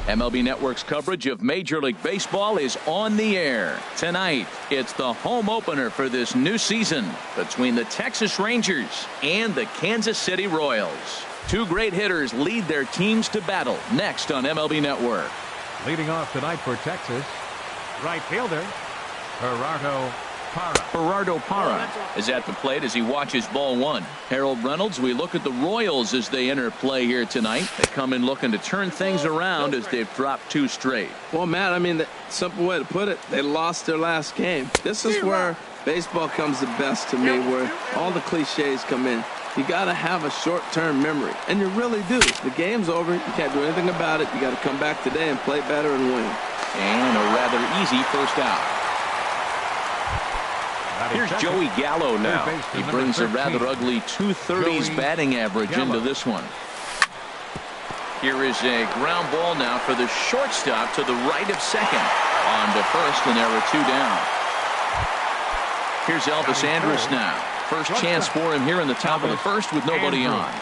MLB Network's coverage of Major League Baseball is on the air. Tonight, it's the home opener for this new season between the Texas Rangers and the Kansas City Royals. Two great hitters lead their teams to battle next on MLB Network. Leading off tonight for Texas, right fielder, Gerardo Parra is at the plate as he watches ball one. Harold Reynolds, we look at the Royals as they enter play here tonight. They come in looking to turn things around as they've dropped two straight. Well, Matt, I mean, the simple way to put it, they lost their last game. This is where baseball comes the best to me, where all the cliches come in. You got to have a short-term memory, and you really do. The game's over. You can't do anything about it. You got to come back today and play better and win. And a rather easy first out. Here's Joey Gallo now. He brings a rather ugly 230s batting average into this one. Here is a ground ball now for the shortstop to the right of second. On to first, and there are two down. Here's Elvis Andrus now. First chance for him here in the top of the first with nobody on.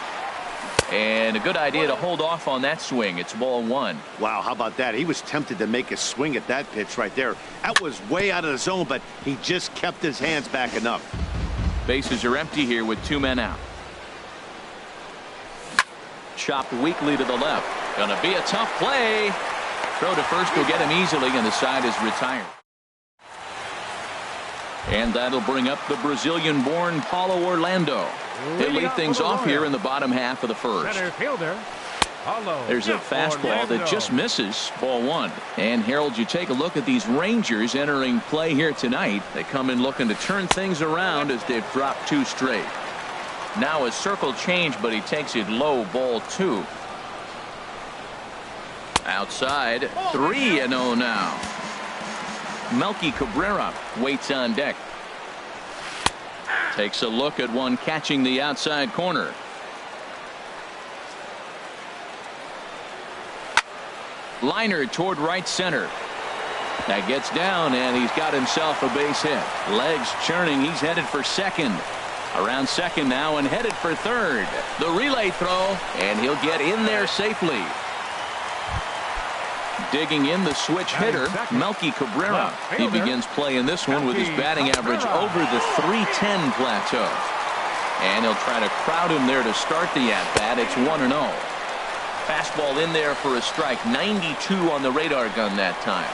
And a good idea to hold off on that swing. It's ball one. Wow, how about that? He was tempted to make a swing at that pitch right there. That was way out of the zone, but he just kept his hands back enough. Bases are empty here with two men out. Chopped weakly to the left. Gonna be a tough play. Throw to first will get him easily, and the side is retired. And that'll bring up the Brazilian-born Paulo Orlando. They lead things off here in the bottom half of the first. There's a fastball that just misses, ball one. And Harold, you take a look at these Rangers entering play here tonight. They come in looking to turn things around as they've dropped two straight. Now a circle change, but he takes it low, ball two. Outside, 3-0 now. Melky Cabrera waits on deck. Takes a look at one catching the outside corner. Liner toward right center. That gets down, and he's got himself a base hit. Legs churning. He's headed for second. Around second now and headed for third. The relay throw, and he'll get in there safely. Digging in the switch hitter, Melky Cabrera. He begins play in this one with his batting average over the .310 plateau. And he'll try to crowd him there to start the at-bat. It's 1-0. Fastball in there for a strike. 92 on the radar gun that time.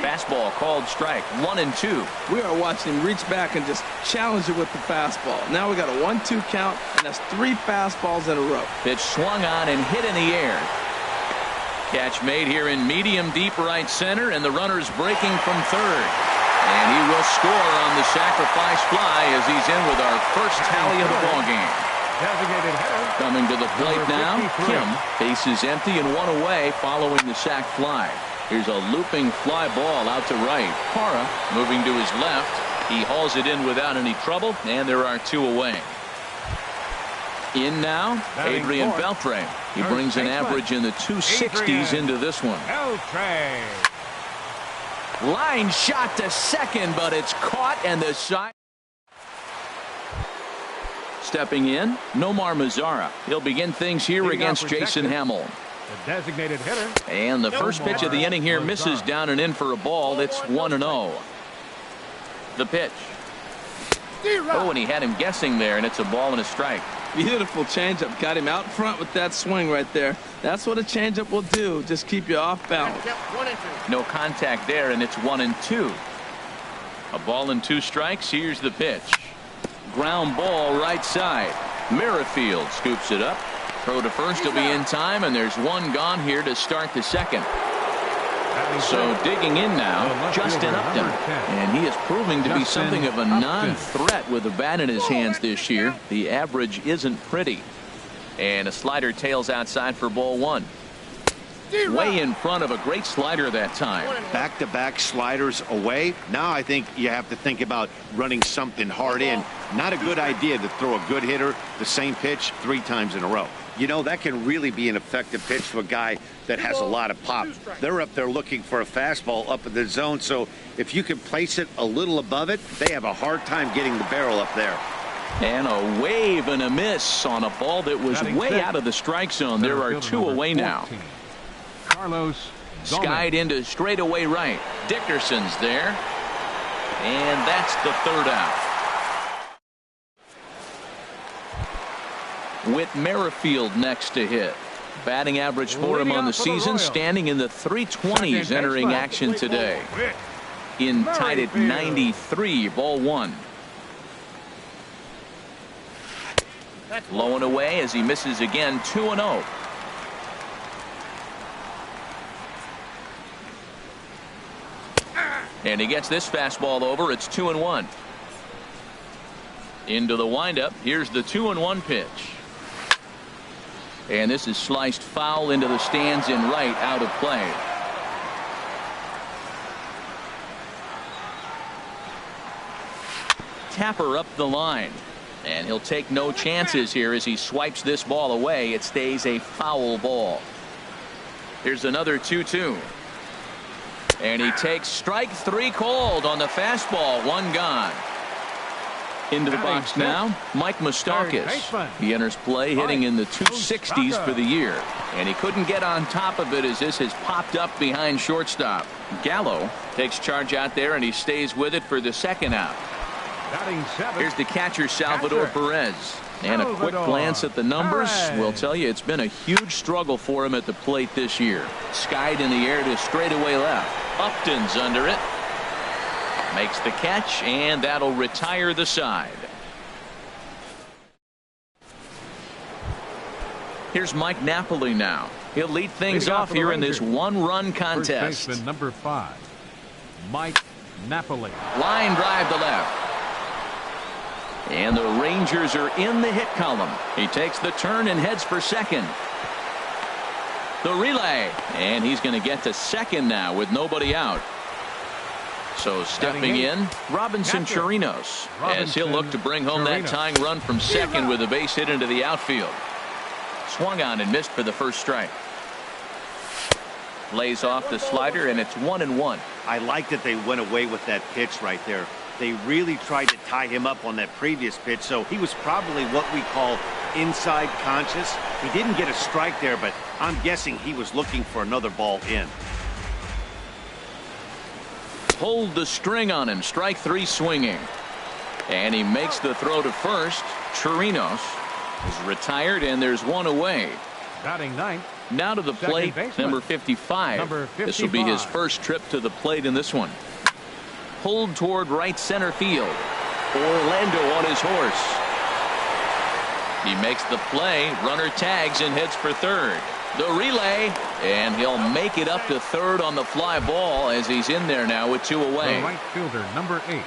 Fastball called strike. 1-2. We are watching him reach back and just challenge it with the fastball. Now we got a 1-2 count, and that's three fastballs in a row. Pitch swung on and hit in the air. Catch made here in medium deep right center, and the runner's breaking from third. And he will score on the sacrifice fly as he's in with our first tally of the ballgame. Coming to the plate now, Kim. Base is empty and one away following the sac fly. Here's a looping fly ball out to right. Parra moving to his left. He hauls it in without any trouble, and there are two away. In now, Adrian Beltre. He brings an average in the 260s into this one. Line shot to second, but it's caught, and the side. Stepping in, Nomar Mazara. He'll begin things here against Jason Hamill. The designated hitter. And the first pitch of the inning here misses down and in for a ball. That's 1-0. The pitch. Oh, and he had him guessing there, and it's a ball and a strike. Beautiful changeup. Got him out front with that swing right there. That's what a changeup will do. Just keep you off balance. No contact there, and it's 1-2. A ball and two strikes. Here's the pitch. Ground ball right side. Merrifield scoops it up. Throw to first will be in time, and there's one gone here to start the second. So digging in now, Justin Upton. And he is proving to be something of a non-threat with the bat in his hands this year. The average isn't pretty. And a slider tails outside for ball one. Way in front of a great slider that time. Back-to-back sliders away. Now I think you have to think about running something hard in. Not a good idea to throw a good hitter the same pitch 3 times in a row. You know, that can really be an effective pitch to a guy that has a lot of pop. They're up there looking for a fastball up in the zone, so if you can place it a little above it, they have a hard time getting the barrel up there. And a wave and a miss on a ball that was way out of the strike zone. There are 2 away now. Carlos Skied into straightaway right. Dickerson's there. And that's the 3rd out. With Merrifield next to hit. Batting average for him on the season standing in the 320s entering action today. In tied at 93, ball 1. Low and away as he misses again, 2-0. And he gets this fastball over. It's 2-1. Into the windup. Here's the 2-1 pitch. And this is sliced foul into the stands in right, out of play. Tapper up the line. And he'll take no chances here as he swipes this ball away. It stays a foul ball. Here's another 2-2. And he takes strike 3 called on the fastball. 1 gone. Into the box now, Mike Moustakas. He enters play hitting in the 260s for the year. And he couldn't get on top of it as this has popped up behind shortstop. Gallo takes charge out there and he stays with it for the 2nd out. Here's the catcher, Salvador Perez. And a quick glance at the numbers will tell you it's been a huge struggle for him at the plate this year. Skied in the air to straightaway left. Upton's under it. Makes the catch, and that'll retire the side. Here's Mike Napoli now. He'll lead things off here in this 1-run contest. First number 5, Mike Napoli. Line drive to left. And the Rangers are in the hit column. He takes the turn and heads for second. The relay. And he's going to get to second now with nobody out. So stepping in, Robinson Chirinos, as he'll look to bring home that tying run from second with a base hit into the outfield. Swung on and missed for the first strike. Lays off the slider, and it's 1-1. I like that they went away with that pitch right there. They really tried to tie him up on that previous pitch, so he was probably what we call inside conscious. He didn't get a strike there, but I'm guessing he was looking for another ball in. Pulled the string on him. Strike 3 swinging. And he makes the throw to first. Chirinos is retired, and there's 1 away. Batting 9th. Now to the plate, number 55. This will be his first trip to the plate in this one. Pulled toward right center field. Orlando on his horse. He makes the play. Runner tags and heads for third. The relay, and he'll make it up to third on the fly ball as he's in there now with 2 away. The right fielder, number 8.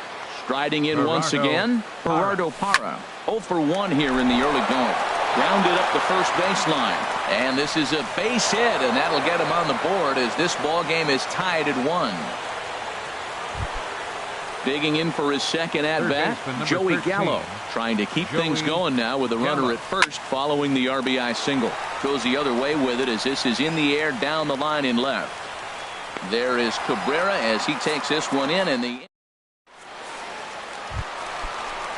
Striding in once again, Gerardo Parra. 0 for 1 here in the early going. Grounded up the first baseline. And this is a base hit, and that'll get him on the board as this ball game is tied at 1. Digging in for his second at-bat, Joey Gallo, trying to keep things going now with a runner at first following the RBI single. Goes the other way with it as this is in the air down the line in left. There is Cabrera as he takes this one in, and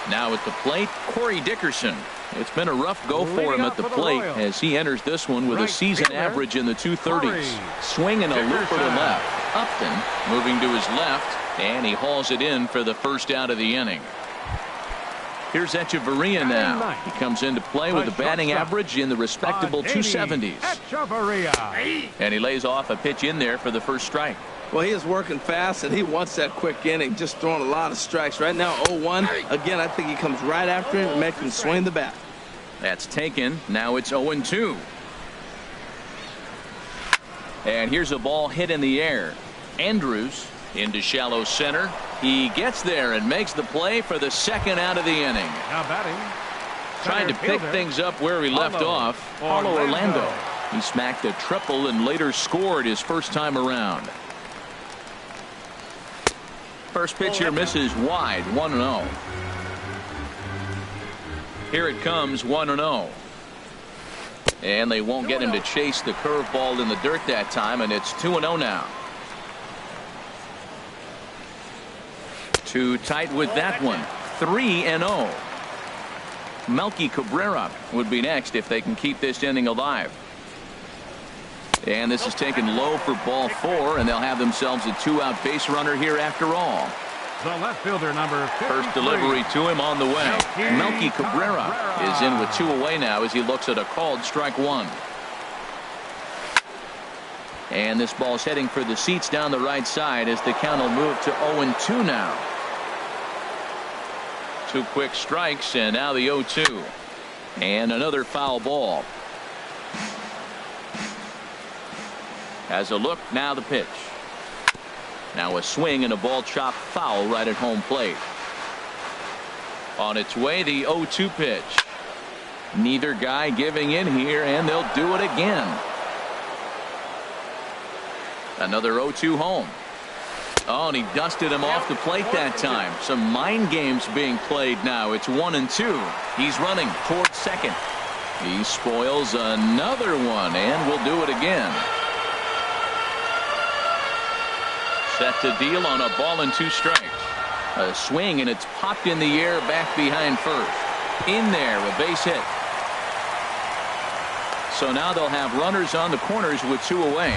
now at the plate, Corey Dickerson. It's been a rough go for him at the plate as he enters this one with a season average in the 230s. Swinging a looper to left. Upton moving to his left. And he hauls it in for the first out of the inning. Here's Echeverria now. He comes into play with a batting average in the respectable 270s. And he lays off a pitch in there for the first strike. Well, he is working fast, and he wants that quick inning, just throwing a lot of strikes. Right now, 0-1. Again, I think he comes right after him and makes him swing the bat. That's taken. Now it's 0-2. And here's a ball hit in the air. Andrews into shallow center. He gets there and makes the play for the second out of the inning. Now batting, trying to pick things up where he left off. Paulo Orlando. He smacked a triple and later scored his first time around. First pitch here misses wide, 1-0. Here it comes, 1-0. And they won't get him to chase the curveball in the dirt that time, and it's 2-0 now. Too tight with that one. 3-0. Melky Cabrera would be next if they can keep this inning alive. And this is taken low for ball 4, and they'll have themselves a 2-out base runner here after all. The left fielder, number 53. First delivery to him on the way. Melky Cabrera is in with 2 away now as he looks at a called strike 1. And this ball's heading for the seats down the right side as the count will move to 0-2 now. 2 quick strikes, and now the 0-2. And another foul ball. Has a look, now the pitch. Now a swing and a ball chopped foul right at home plate. On its way, the 0-2 pitch. Neither guy giving in here, and they'll do it again. Another 0-2 home. Oh, and he dusted him off the plate that time. Some mind games being played now. It's 1-2. He's running towards second. He spoils another one, and will do it again. Set to deal on a ball and 2 strikes. A swing, and it's popped in the air back behind first. In there, a base hit. So now they'll have runners on the corners with 2 away.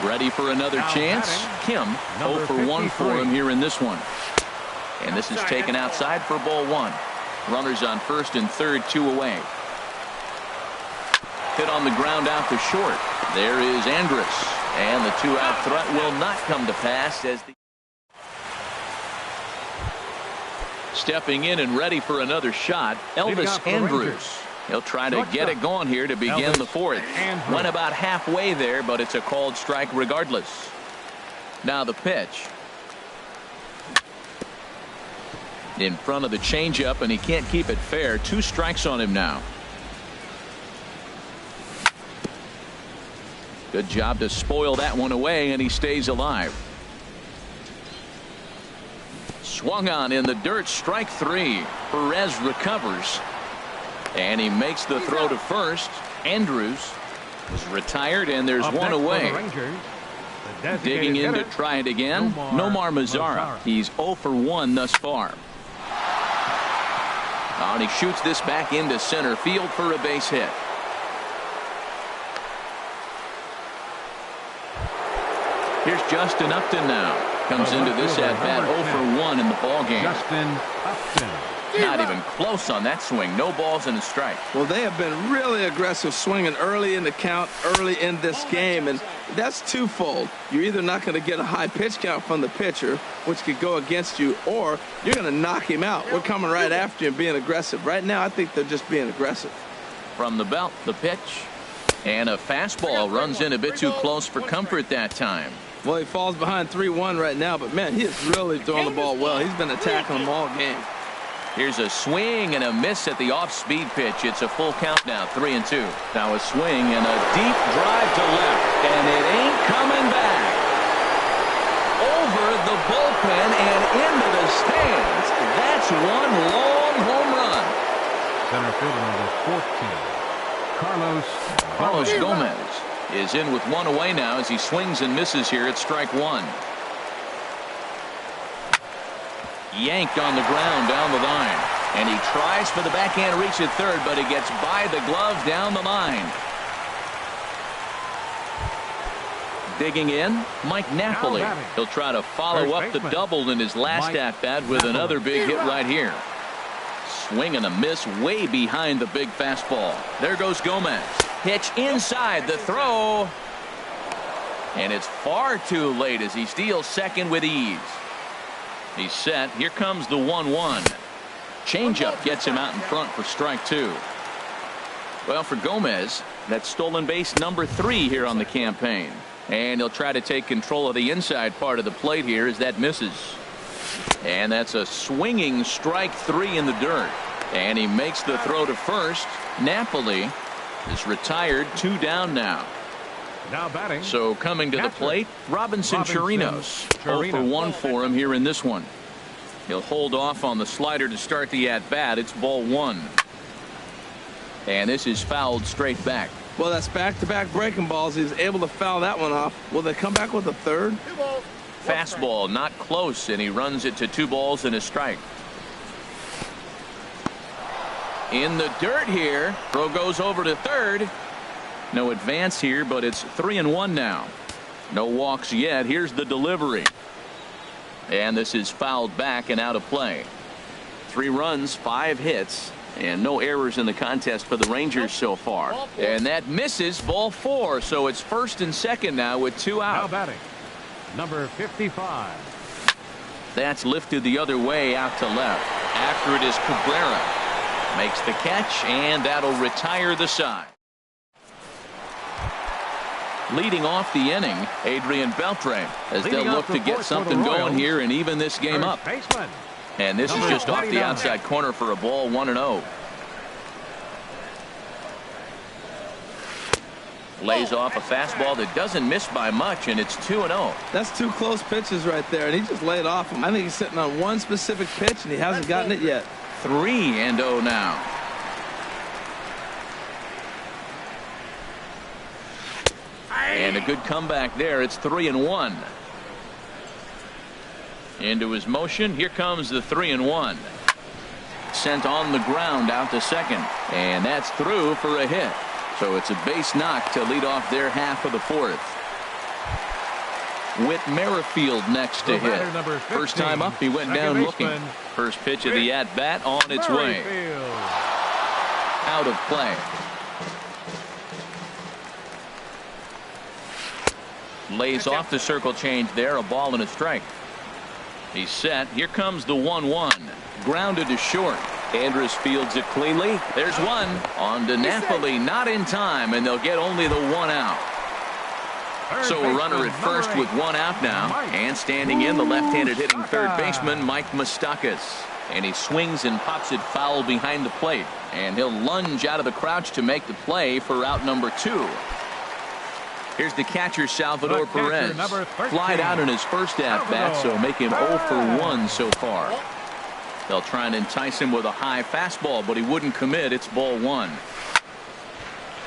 Ready for another chance. Kim, 0 for 1 for him here in this one. And this is taken outside for ball 1. Runners on first and third, 2 away. Hit on the ground out to short. There is Andrus. And the 2-out threat will not come to pass as the stepping in and ready for another shot, Elvis Andrus. He'll try to get it going here to begin the 4th. Went about halfway there, but it's a called strike regardless. Now the pitch. In front of the changeup, and he can't keep it fair. 2 strikes on him now. Good job to spoil that one away, and he stays alive. Swung on in the dirt, strike 3. Perez recovers. And he makes the throw to first. Andrews is retired, and there's 1 away. Digging in to try it again. Nomar Mazara. He's 0 for 1 thus far. And he shoots this back into center field for a base hit. Here's Justin Upton now. Comes into this at bat 0 for 1 in the ball game. Justin Upton. Not even close on that swing. No balls and a strike. Well, they have been really aggressive swinging early in the count, early in this game, and that's twofold. You're either not going to get a high pitch count from the pitcher, which could go against you, or you're going to knock him out. We're coming right after you and being aggressive. Right now, I think they're just being aggressive. From the belt, the pitch. And a fastball runs in a bit too close for comfort that time. Well, he falls behind 3-1 right now, but, man, he is really throwing the ball well. He's been attacking them all game. Here's a swing and a miss at the off-speed pitch. It's a full count now, 3-2. Now a swing and a deep drive to left, and it ain't coming back. Over the bullpen and into the stands. That's one long home run. Center fielder number 14, Carlos Gomez is in with 1 away now as he swings and misses here at strike 1. Yanked on the ground down the line, and he tries for the backhand reach at third, but he gets by the glove down the line. Digging in, Mike Napoli. He'll try to follow up the double in his last at bat with another big hit right here. Swing and a miss way behind the big fastball. There goes Gomez. Pitch inside, the throw, and it's far too late as he steals second with ease. He's set. Here comes the 1-1. Changeup gets him out in front for strike 2. Well, for Gomez, that's stolen base number 3 here on the campaign. And he'll try to take control of the inside part of the plate here as that misses. And that's a swinging strike 3 in the dirt. And he makes the throw to first. Napoli is retired, 2 down now. Now batting. So coming to the plate, Robinson Chirinos. 0 for 1 for him here in this one. He'll hold off on the slider to start the at-bat. It's ball 1. And this is fouled straight back. Well, that's back-to-back breaking balls. He's able to foul that one off. Will they come back with a third? Fastball not close, and he runs it to 2 balls and a strike. In the dirt here. Throw goes over to third. No advance here, but it's 3-1 now. No walks yet. Here's the delivery. And this is fouled back and out of play. 3 runs, 5 hits, and no errors in the contest for the Rangers so far. And that misses, ball 4. So it's first and second now with 2 out. Now batting. Number 55. That's lifted the other way out to left. After it is Cabrera. Makes the catch, and that'll retire the side. Leading off the inning, Adrian Beltre, as they'll look to get something going here and even this game up. And this is just off the outside corner for a ball, 1-0. Lays off a fastball that doesn't miss by much, and it's 2-0. That's 2 close pitches right there, and he just laid off him. I think he's sitting on one specific pitch, and he hasn't gotten it yet. 3-0 now. And a good comeback there. It's 3-1. Into his motion. Here comes the 3-1. Sent on the ground out to second. And that's through for a hit. So it's a base knock to lead off their half of the 4th. Whit Merrifield next to hit. 1st time up, he went down looking. First pitch of the at-bat on its way. Out of play. Lays off the circle change there, a ball and a strike. He's set. Here comes the 1-1. Grounded to short. Andrus fields it cleanly. There's one. On to Napoli, not in time, and they'll get only the 1 out. So a runner at first with 1 out now. And standing in, the left-handed hitting third baseman, Mike Moustakas. And he swings and pops it foul behind the plate. And he'll lunge out of the crouch to make the play for out number 2. Here's the catcher, Salvador Perez. Flied out in his first at-bat, so make him 0 for 1 so far. They'll try and entice him with a high fastball, but he wouldn't commit. It's ball 1.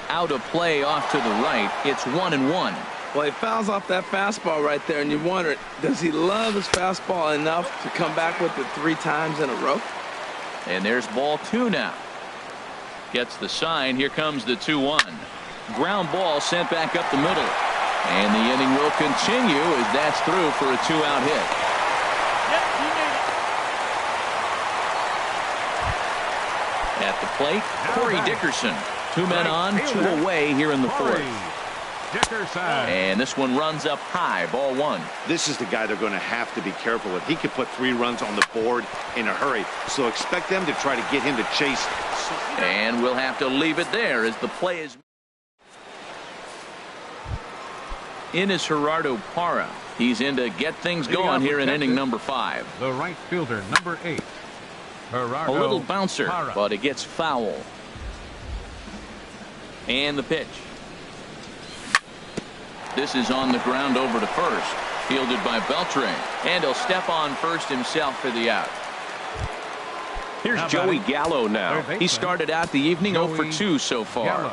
Out of play off to the right. It's 1-1. Well, he fouls off that fastball right there, and you wonder, does he love his fastball enough to come back with it 3 times in a row? And there's ball 2 now. Gets the sign. Here comes the 2-1. Ground ball sent back up the middle. And the inning will continue as that's through for a 2-out hit. At the plate, Corey Dickerson. 2 men on, 2 away here in the 4th. And this one runs up high, ball 1. This is the guy they're going to have to be careful with. He could put 3 runs on the board in a hurry. So expect them to try to get him to chase. And we'll have to leave it there as the play is. In is Gerardo Parra. He's in to get things going here in inning number 5. The right fielder, number 8. Gerardo a little bouncer, Parra. but it gets foul. And the pitch. This is on the ground over to first. Fielded by Beltre. And he'll step on first himself for the out. Here's Joey Gallo now. He started out the evening 0 for 2 so far. Gallo.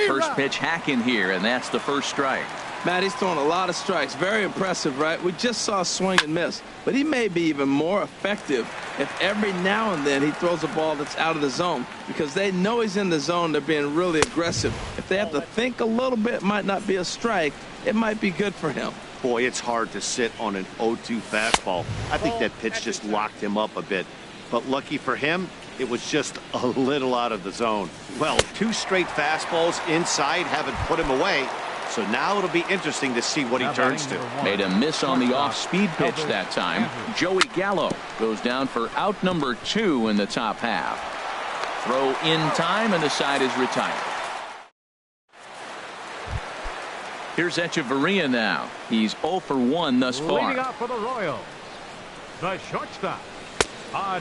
First pitch hack in here, and that's the first strike. Matt, he's throwing a lot of strikes. Very impressive, right? We just saw a swing and miss. But he may be even more effective if every now and then he throws a ball that's out of the zone. Because they know he's in the zone. They're being really aggressive. If they have to think a little bit, it might not be a strike. It might be good for him. Boy, it's hard to sit on an 0-2 fastball. I think that pitch just locked him up a bit. But lucky for him, it was just a little out of the zone. Well, 2 straight fastballs inside haven't put him away. So now it'll be interesting to see what he turns to. Made a miss on the off-speed pitch that time. Joey Gallo goes down for out number 2 in the top half. Throw in time, and the side is retired. Here's Echeverria now. He's 0 for 1 thus far. Leading off for the Royals, the shortstop,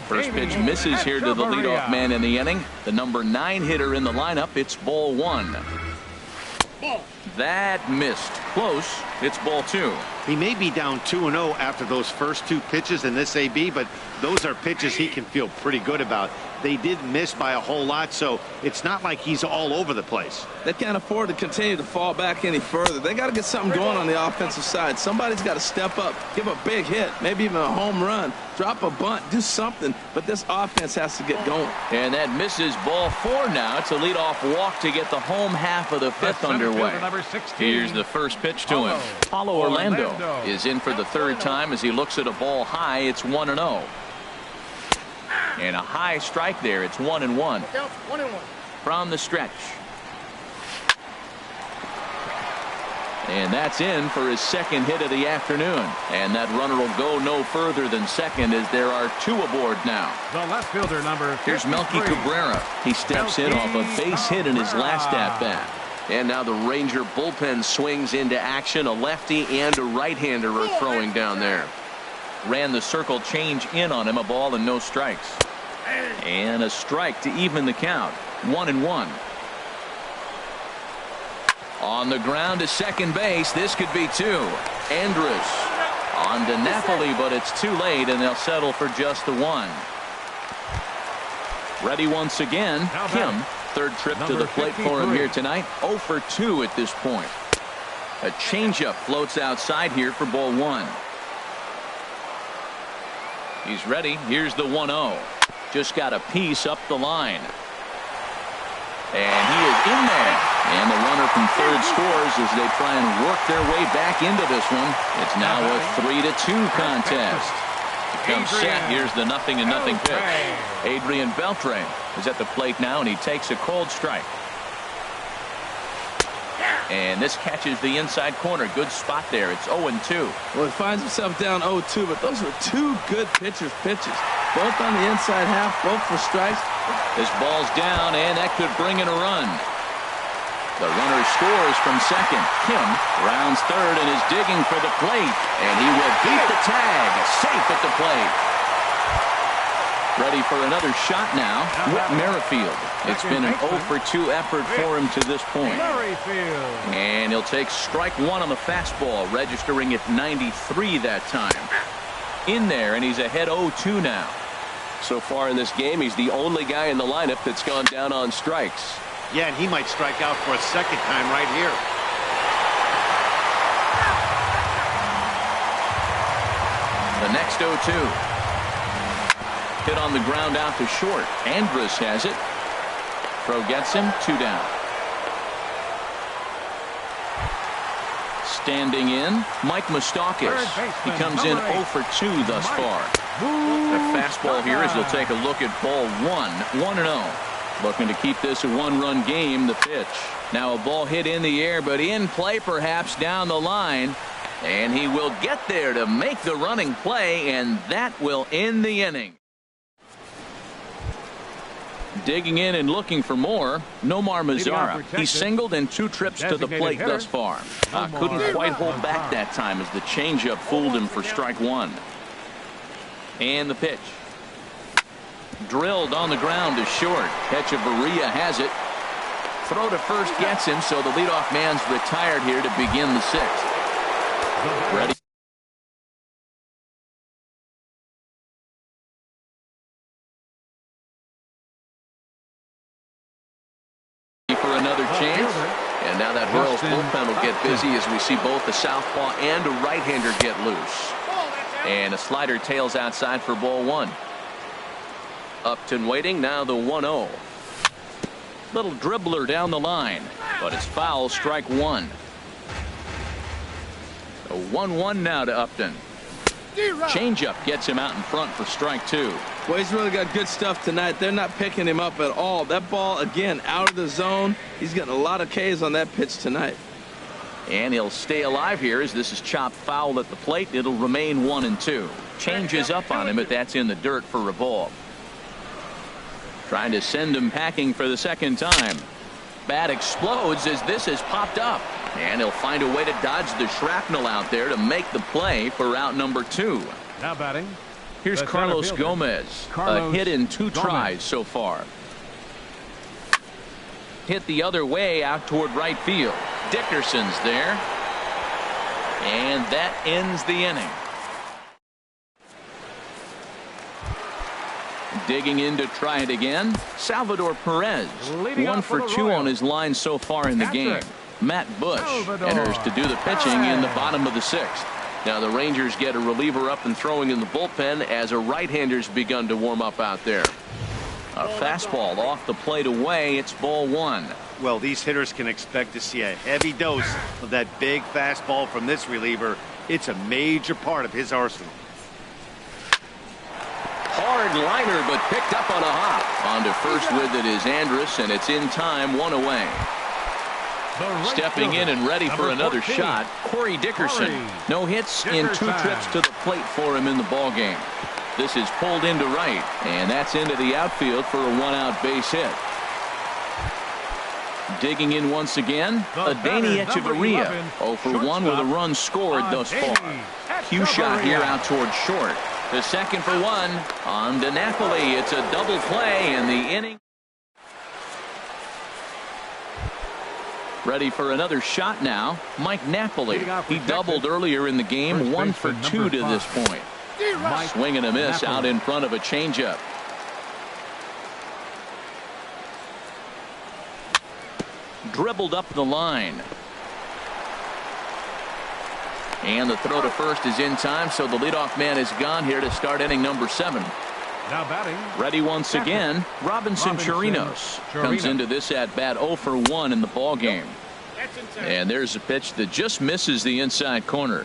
First pitch misses here to the leadoff man in the inning. The number 9 hitter in the lineup. It's ball 1. That missed. Close. It's ball 2. He may be down 2-0 after those first 2 pitches in this AB, but those are pitches he can feel pretty good about. They did miss by a whole lot, so it's not like he's all over the place. They can't afford to continue to fall back any further. They got to get something going on the offensive side. Somebody's got to step up, give a big hit, maybe even a home run, drop a bunt, do something. But this offense has to get going. And that misses ball 4 now. It's a leadoff walk to get the home half of the 5th underway. Here's the first pitch to him. Paulo Orlando is in for the 3rd time as he looks at a ball high. It's 1-0. And a high strike there. It's 1-1 from the stretch. And that's in for his 2nd hit of the afternoon. And that runner will go no further than second as there are 2 aboard now. The left fielder number 53. Here's Melky Cabrera. He steps in off a base hit in his last at bat. And now the Ranger bullpen swings into action. A lefty and a right-hander are throwing down there. Ran the circle change in on him. A ball and no strikes. And a strike to even the count. 1-1. On the ground to second base. This could be 2. Andrus on to Napoli, but it's too late, and they'll settle for just the 1. Ready once again. Kim. 3rd trip to the plate for him here tonight. 0 for 2 at this point. A changeup floats outside here for ball 1. He's ready. Here's the 1-0. Just got a piece up the line. And he is in there. And the runner from 3rd scores as they try and work their way back into this one. It's now a 3-2 contest. Comes set. Here's the 0-0 pitch. Adrian Beltre is at the plate now, and he takes a cold strike. And this catches the inside corner. Good spot there. It's 0-2. Well, he finds himself down 0-2, but those were 2 good pitchers' pitches. Both on the inside half, both for strikes. This ball's down, and that could bring in a run. The runner scores from second. Kim rounds third and is digging for the plate. And he will beat the tag. Safe at the plate. Ready for another shot now. Whit Merrifield. It's been an 0 for 2 effort for him to this point. And he'll take strike 1 on the fastball, registering at 93 that time. In there, and he's ahead 0-2 now. So far in this game, he's the only guy in the lineup that's gone down on strikes. Yeah, and he might strike out for a 2nd time right here. The next 0-2. Hit on the ground out to short. Andrus has it. Throw gets him. 2 down. Standing in, Mike Moustakas. He comes in 0 for 2 thus far. The fastball here as he'll take a look at ball 1. 1-0. Looking to keep this a 1-run game. The pitch. Now a ball hit in the air, but in play perhaps down the line. And he will get there to make the running play, and that will end the inning. Digging in and looking for more, Nomar Mazara. He singled in 2 trips to the plate thus far. Couldn't quite hold back that time as the changeup fooled him for strike 1. And the pitch. Drilled on the ground to short. Hechavarria has it. Throw to first gets him, so the leadoff man's retired here to begin the 6th. Ready. For another chance. And now that Royals bullpen will get busy as we see both the southpaw and a right-hander get loose. And a slider tails outside for ball 1. Upton waiting. Now the 1-0. Little dribbler down the line, but it's foul. Strike 1. A 1-1 now to Upton. Changeup gets him out in front for strike 2. Well, he's really got good stuff tonight. They're not picking him up at all. That ball, again, out of the zone. He's getting a lot of Ks on that pitch tonight. And he'll stay alive here as this is chopped foul at the plate. It'll remain 1-2. Changes up on him, but that's in the dirt for a ball. Trying to send him packing for the 2nd time. Bat explodes as this has popped up. And he'll find a way to dodge the shrapnel out there to make the play for out number 2. Now batting, Here's The Carlos center fielder. Gomez. A Carlos hit in 2 Gomez. tries so far. Hit the other way out toward right field. Dickerson's there. And that ends the inning. Digging in to try it again, Salvador Perez. Leading 1 off for for the 2 on Royals. his line so far in the game. Catcher. Matt Bush Salvador enters to do the pitching in the Perez. bottom of the 6th. Now the Rangers get a reliever up and throwing in the bullpen as a right-hander's begun to warm up out there. A fastball off the plate away. It's ball 1. Well, these hitters can expect to see a heavy dose of that big fastball from this reliever. It's a major part of his arsenal. Hard liner, but picked up on a hop. On to first with it is Andrus, and it's in time, 1 away. The right Stepping in fielder, and ready for number another 14. shot, Corey Dickerson. Corey No hits in 2 Dickerson. trips to the plate for him in the ballgame. This is pulled into right, and that's into the outfield for a 1-out base hit. Digging in once again, The Adeiny batter, number Echeverria. 11, 0 for 1 with a shortstop, run scored thus far. Adeiny Cue shot here Echeverria. out toward short. The second for 1 on to Napoli. It's a double play in the inning. Ready for another shot now, Mike Napoli. Leading off He protected. doubled earlier in the game, First 1 for baseman, 2 number to 5. this point. Mike Swing and a miss Napoli. out in front of a changeup. Dribbled up the line. And the throw to first is in time, so the leadoff man is gone here to start inning number 7. Now batting. Ready once Catcher. again, Robinson Robinson Chirinos comes Chirinos. into this at bat 0 for 1 in the ball game. And there's a pitch that just misses the inside corner.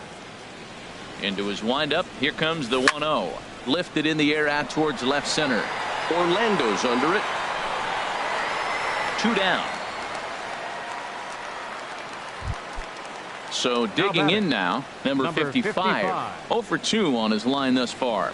Into his windup, here comes the 1-0. Lifted in the air out towards left center. Orlando's under it. 2 down. So digging batting. in now, number 55. 0 for 2 on his line thus far.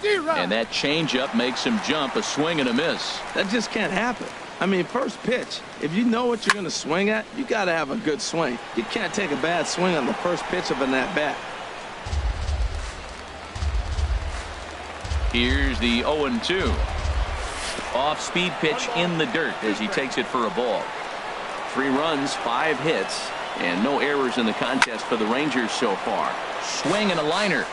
And that changeup makes him jump, a swing and a miss. That just can't happen. I mean, first pitch, if you know what you're going to swing at, you got to have a good swing. You can't take a bad swing on the first pitch of an at-bat. Here's the 0-2. Off-speed pitch in the dirt as he takes it for a ball. 3 runs, 5 hits, and no errors in the contest for the Rangers so far. Swing and a liner.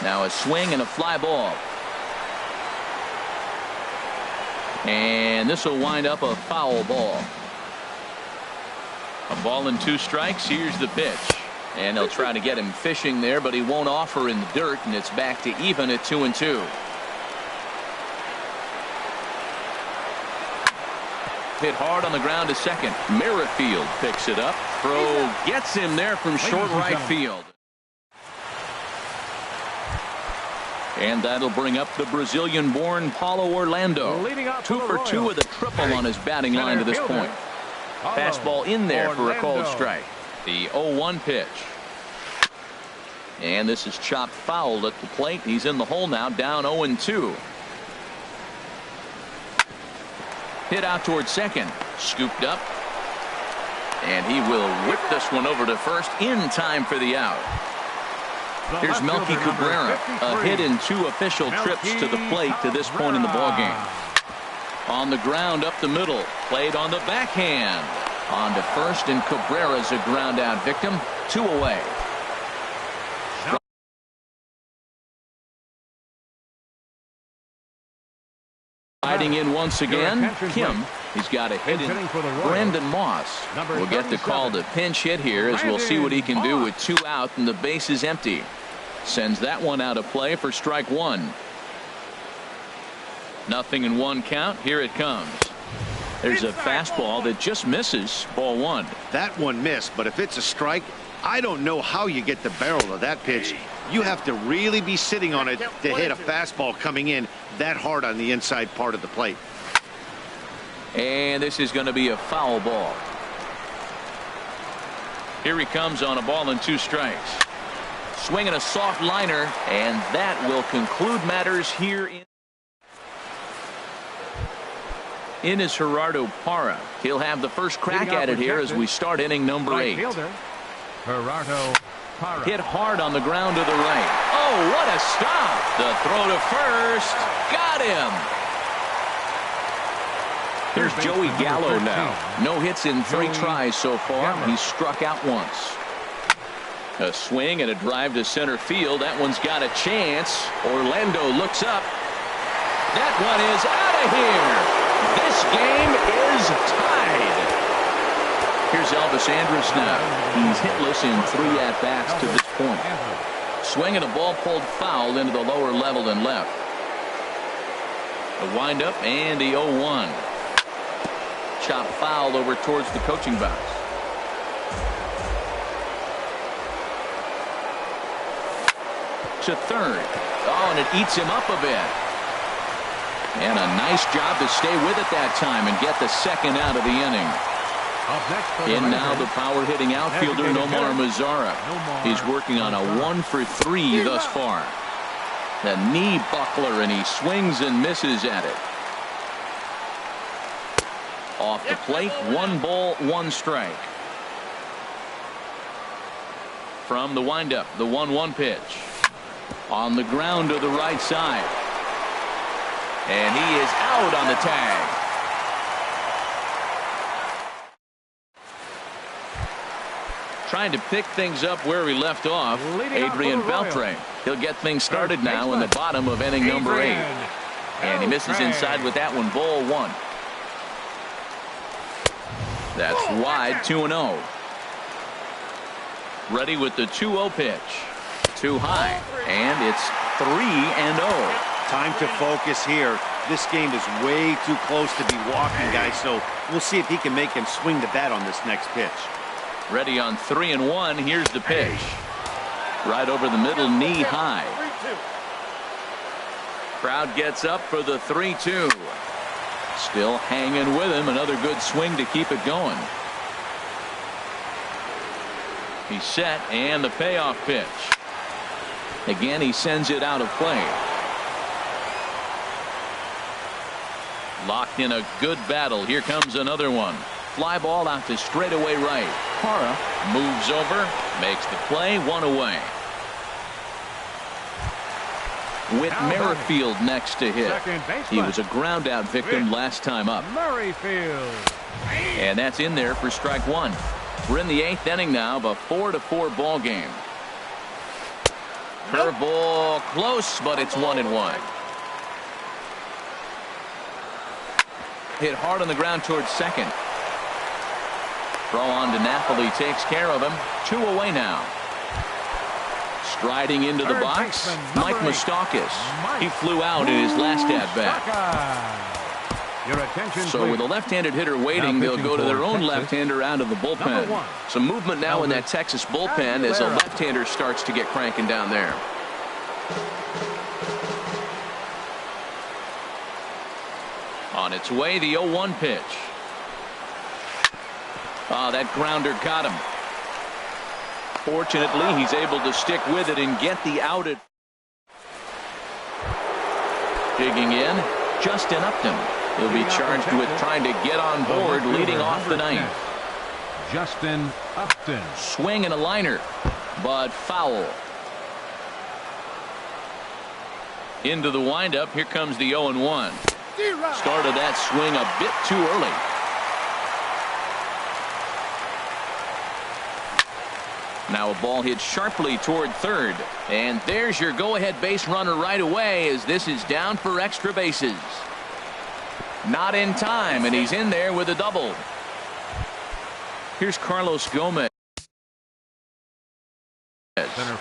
Now a swing and a fly ball. And this will wind up a foul ball. A ball and 2 strikes. Here's the pitch. And they'll try to get him fishing there, but he won't offer in the dirt, and it's back to even at 2-2. Hit hard on the ground to second. Merrifield picks it up. Throw gets him there from short right field. And that'll bring up the Brazilian-born Paulo Orlando. Leading off 2 for the for 2 Royals. with a triple on his batting line to this Center point. fielder, Fastball in there for a cold Orlando. strike. The 0-1 pitch. And this is chopped foul at the plate. He's in the hole now, down 0-2. Hit out towards second. Scooped up. And he will whip this one over to first in time for the out. The Here's left Melky fielder, number Cabrera. A 53. hit in 2 official trips to the plate to this point in the ballgame. On the ground up the middle. Played on the backhand. On to first, and Cabrera's a ground out victim. 2 away. Riding in once again, attention, Kim. please. He's got a hit in. Hitting for the Royals. Brandon Moss Number will get the call to 37. pinch hit here as we'll see what he can do Brandon with 2 out and the base is empty. Sends that one out of play for strike 1. 0-1 count. Here it comes. There's a fastball that just misses. Ball 1. That one missed, but if it's a strike, I don't know how you get the barrel of that pitch. You have to really be sitting on it to hit a fastball coming in that hard on the inside part of the plate. And this is going to be a foul ball. Here he comes on a ball and 2 strikes. Swinging a soft liner, and that will conclude matters here in. In is Gerardo Parra. He'll have the first crack at it here as we start inning number 8. Fielder, Gerardo Parra. Hit hard on the ground to the right. Oh, what a stop. The throw to first. Got him. Here's Joey Gallo now. No hits in 3 tries so far. He's struck out once. A swing and a drive to center field. That one's got a chance. Orlando looks up. That one is out of here. This game is tied. Here's Elvis Andrus now. He's hitless in 3 at-bats to this point. Swing and a ball pulled foul into the lower level and left. The windup and the 0-1. Chop foul over towards the coaching box. To third. Oh, and it eats him up a bit. And a nice job to stay with it that time and get the second out of the inning. In now the power hitting outfielder Nomar Mazara. He's working on a 1-for-3 thus far. The knee buckler, and he swings and misses at it. Off the plate, 1 ball, 1 strike. From the windup, the 1-1 pitch. On the ground to the right side. And he is out on the tag. Trying to pick things up where we left off. Adrian Beltre. He'll get things started now in the bottom of inning number 8. And he misses inside with that one. Ball 1. That's wide. 2-0. Ready with the 2-0 pitch. Too high. And it's 3-0. Time to focus here. This game is way too close to be walking, guys, so we'll see if he can make him swing the bat on this next pitch. Ready on 3-1. Here's the pitch. Right over the middle, knee high. Crowd gets up for the 3-2. Still hanging with him. Another good swing to keep it going. He's set, and the payoff pitch. Again, he sends it out of play. Locked in a good battle. Here comes another one. Fly ball out to straightaway right. Parra moves over, makes the play, 1 away. With Merrifield next to hit. He was a ground out victim last time up. Merrifield. And that's in there for strike 1. We're in the 8th inning now of a 4-4 ball game. Curveball close, but it's 1-1. Hit hard on the ground towards second. Throw on to Napoli takes care of him. 2 away now. Striding into the box, Mike Moustakas. He flew out in his last at-bat. So with a left-handed hitter waiting, they'll go to their own left-hander out of the bullpen. Some movement now in that Texas bullpen as a left-hander starts to get cranking down there. On its way, the 0-1 pitch. Oh, that grounder got him. Fortunately, he's able to stick with it and get the out. Digging in, Justin Upton. He'll be charged with trying to get on board, leading off the 9th. Justin Upton. Swing and a liner, but foul. Into the windup. Here comes the 0-1. Started that swing a bit too early. Now a ball hit sharply toward third. And there's your go-ahead base runner right away as this is down for extra bases. Not in time, and he's in there with a double. Here's Carlos Gomez.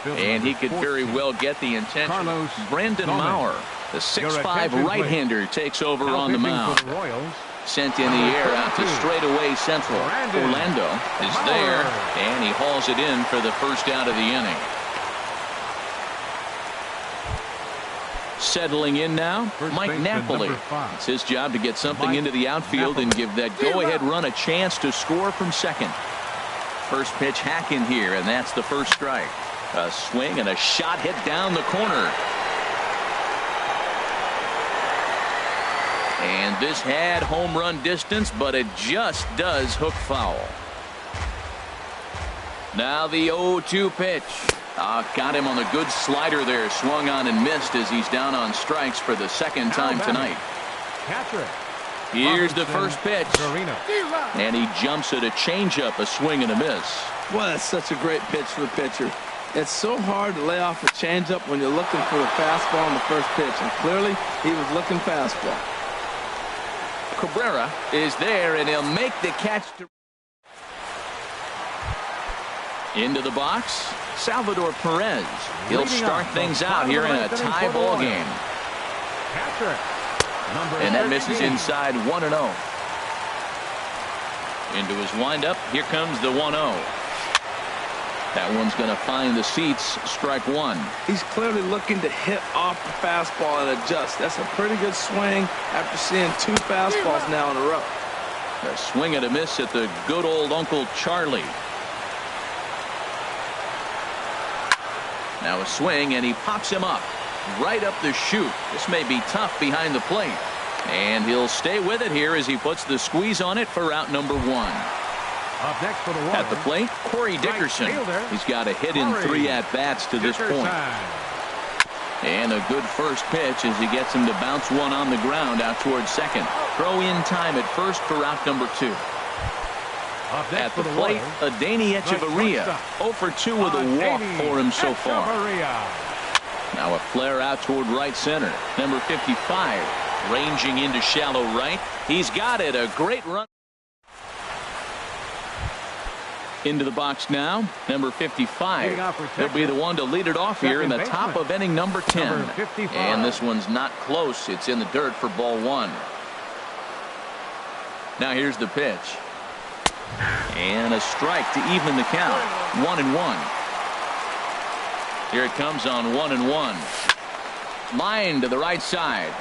And he could very well get the intention. Brandon Maurer, the 6'5 right-hander, takes over on the mound. Sent in the air out to straightaway central. Orlando is there, and he hauls it in for the first out of the inning. Settling in now, Mike Napoli. It's his job to get something into the outfield and give that go-ahead run a chance to score from second. First pitch hack in here, and that's the first strike. A swing and a shot hit down the corner. And this had home run distance, but it just does hook foul. Now the 0-2 pitch. Got him on a good slider there. Swung on and missed as he's down on strikes for the second time tonight. Here's the first pitch. And he jumps at a changeup, a swing and a miss. Well, that's such a great pitch for the pitcher. It's so hard to lay off a changeup when you're looking for the fastball on the first pitch. And clearly, he was looking fastball. Cabrera is there, and he'll make the catch. Into the box, Salvador Perez. He'll start things out here in a tie ball game. And that misses inside 1-0. Into his windup. Here comes the 1-0. That one's going to find the seats. Strike one. He's clearly looking to hit off the fastball and adjust. That's a pretty good swing after seeing two fastballs now in a row. A swing and a miss at the good old Uncle Charlie. Now a swing, and he pops him up right up the chute. This may be tough behind the plate. And he'll stay with it here as he puts the squeeze on it for out number one. Up next for the At the plate, Corey Dickerson. He's got a hit in 3 at-bats to this point. And a good first pitch as he gets him to bounce one on the ground out towards second. Throw in time at first for out number 2. At the plate, Adeiny Echeverria. 0 for 2 with a walk for him so far. Now a flare out toward right center. Number 55 ranging into shallow right. He's got it. A great run. Into the box now. Number 55. He'll be the one to lead it off here in the top of inning number 10. And this one's not close. It's in the dirt for ball one. Now here's the pitch. And a strike to even the count. 1-1. Here it comes on 1-1. Line to the right side.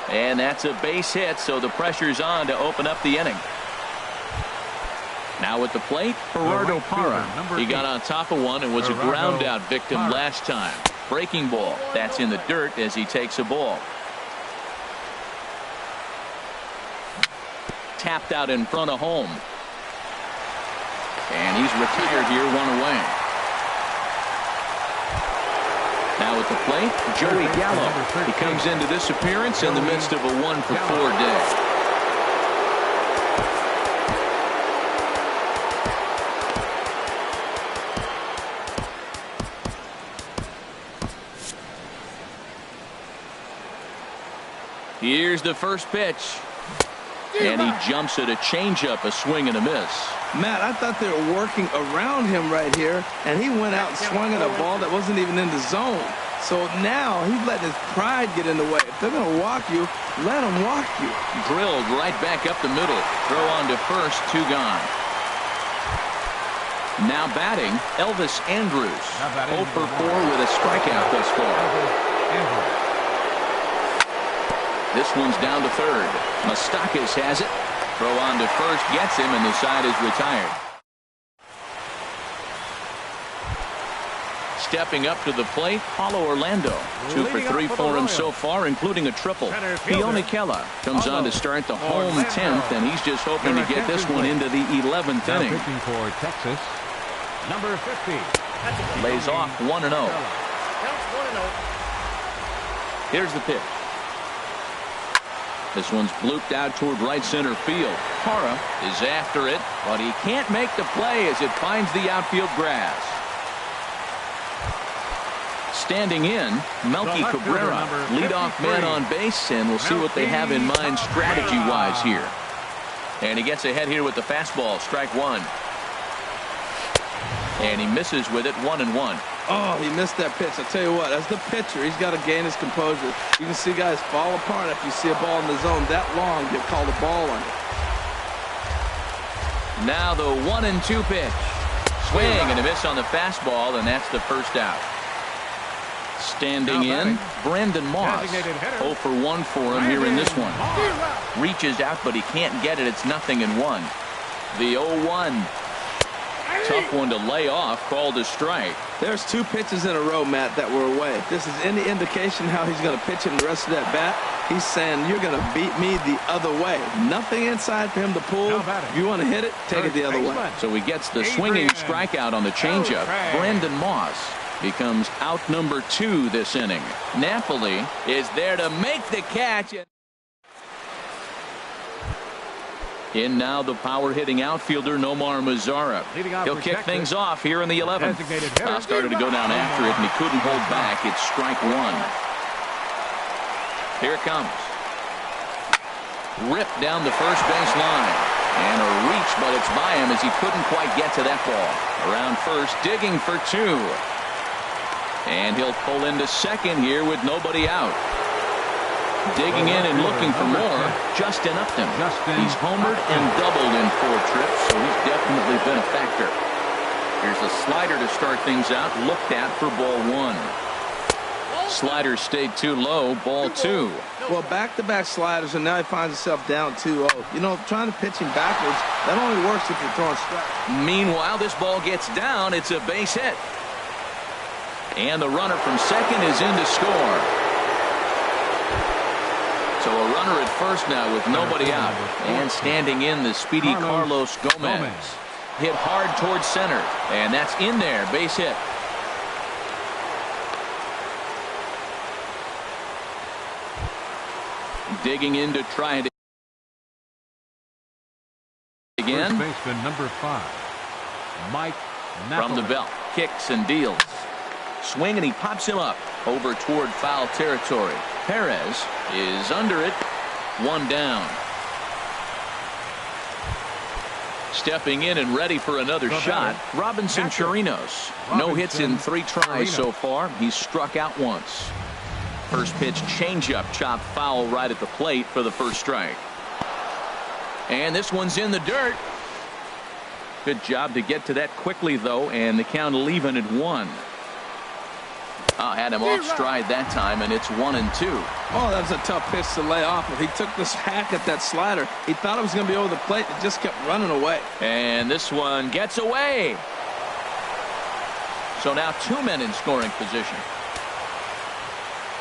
And that's a base hit, so the pressure's on to open up the inning. Now at the plate, Gerardo Parra. He got on top of one and was a ground out victim last time. Breaking ball. That's in the dirt as he takes a ball. Tapped out in front of home. And he's retired here, 1 away. Now at the plate, Joey Gallo. He comes into this appearance in the midst of a 1-for-4 day. Here's the first pitch. And he jumps at a changeup, a swing and a miss. Matt, I thought they were working around him right here, and he went out and swung at a ball that wasn't even in the zone. So now he's letting his pride get in the way. If they're going to walk you, let them walk you. Drilled right back up the middle. Throw on to first, 2 gone. Now batting, Elvis Andrus. 0 for 4 with a strikeout thus far. This one's down to third. Moustakas has it. Throw on to first, gets him, and the side is retired. Stepping up to the plate, Paulo Orlando. 2 for 3 for him so far, including a triple. Ione Kela comes on to start the home 10th, and he's just hoping to get this one into the 11th inning. Pitching for Texas, number 50. Lays off 1-0. Here's the pitch. This one's blooped out toward right center field. Parra is after it, but he can't make the play as it finds the outfield grass. Standing in, Melky Cabrera, leadoff man on base, and we'll see what they have in mind strategy-wise here. And he gets ahead here with the fastball, strike one. And he misses with it, 1-1. Oh, he missed that pitch. I tell you what, as the pitcher, he's got to gain his composure. You can see guys fall apart if you see a ball in the zone that long, get called a ball on it. Now the 1-2 pitch. Swing and a miss on the fastball, and that's the first out. Standing in, Brandon Moss. 0 for 1 for him here in this one. Reaches out, but he can't get it. It's 0-1. The 0-1. Tough one to lay off, called a strike. There's 2 pitches in a row, Matt, that were away. If this is any indication how he's going to pitch him the rest of that bat, he's saying you're going to beat me the other way. Nothing inside for him to pull. If you want to hit it, take it the other way. So he gets the swinging strikeout on the changeup. Brandon Moss becomes out number 2 this inning. Napoli is there to make the catch. In now the power-hitting outfielder Nomar Mazara. He'll kick things off here in the 11th. Started to go down after it, and he couldn't hold back. It's strike 1. Here it comes. Ripped down the first base line. And a reach, but it's by him as he couldn't quite get to that ball. Around first, digging for 2. And he'll pull into second here with nobody out. Digging in and looking for more, Justin Upton. He's homered and doubled in 4 trips, so he's definitely been a factor. Here's a slider to start things out, looked at for ball 1. Slider stayed too low, ball 2. Well, back-to-back sliders, and now he finds himself down 2-0. You know, trying to pitch him backwards, that only works if you're throwing strikes. Meanwhile, this ball gets down. It's a base hit. And the runner from second is in to score. So a runner at first now with nobody out. And standing in the speedy Carlos Gomez. Hit hard towards center. And that's in there. Base hit. Digging in to try it again. First baseman number 5, Mike Napoli. From the belt. Kicks and deals. Swing, and he pops him up over toward foul territory. Perez is under it. 1 down. Stepping in and ready for another shot, Robinson Chirinos. No hits in 3 tries so far. He's struck out once. First pitch changeup, chopped foul right at the plate for the first strike. And this one's in the dirt. Good job to get to that quickly, though, and the count will even at 1. Had him off stride that time, and it's 1-2. Oh, that was a tough pitch to lay off. If he took this hack at that slider, he thought it was going to be over the plate. It just kept running away. And this one gets away. So now 2 men in scoring position.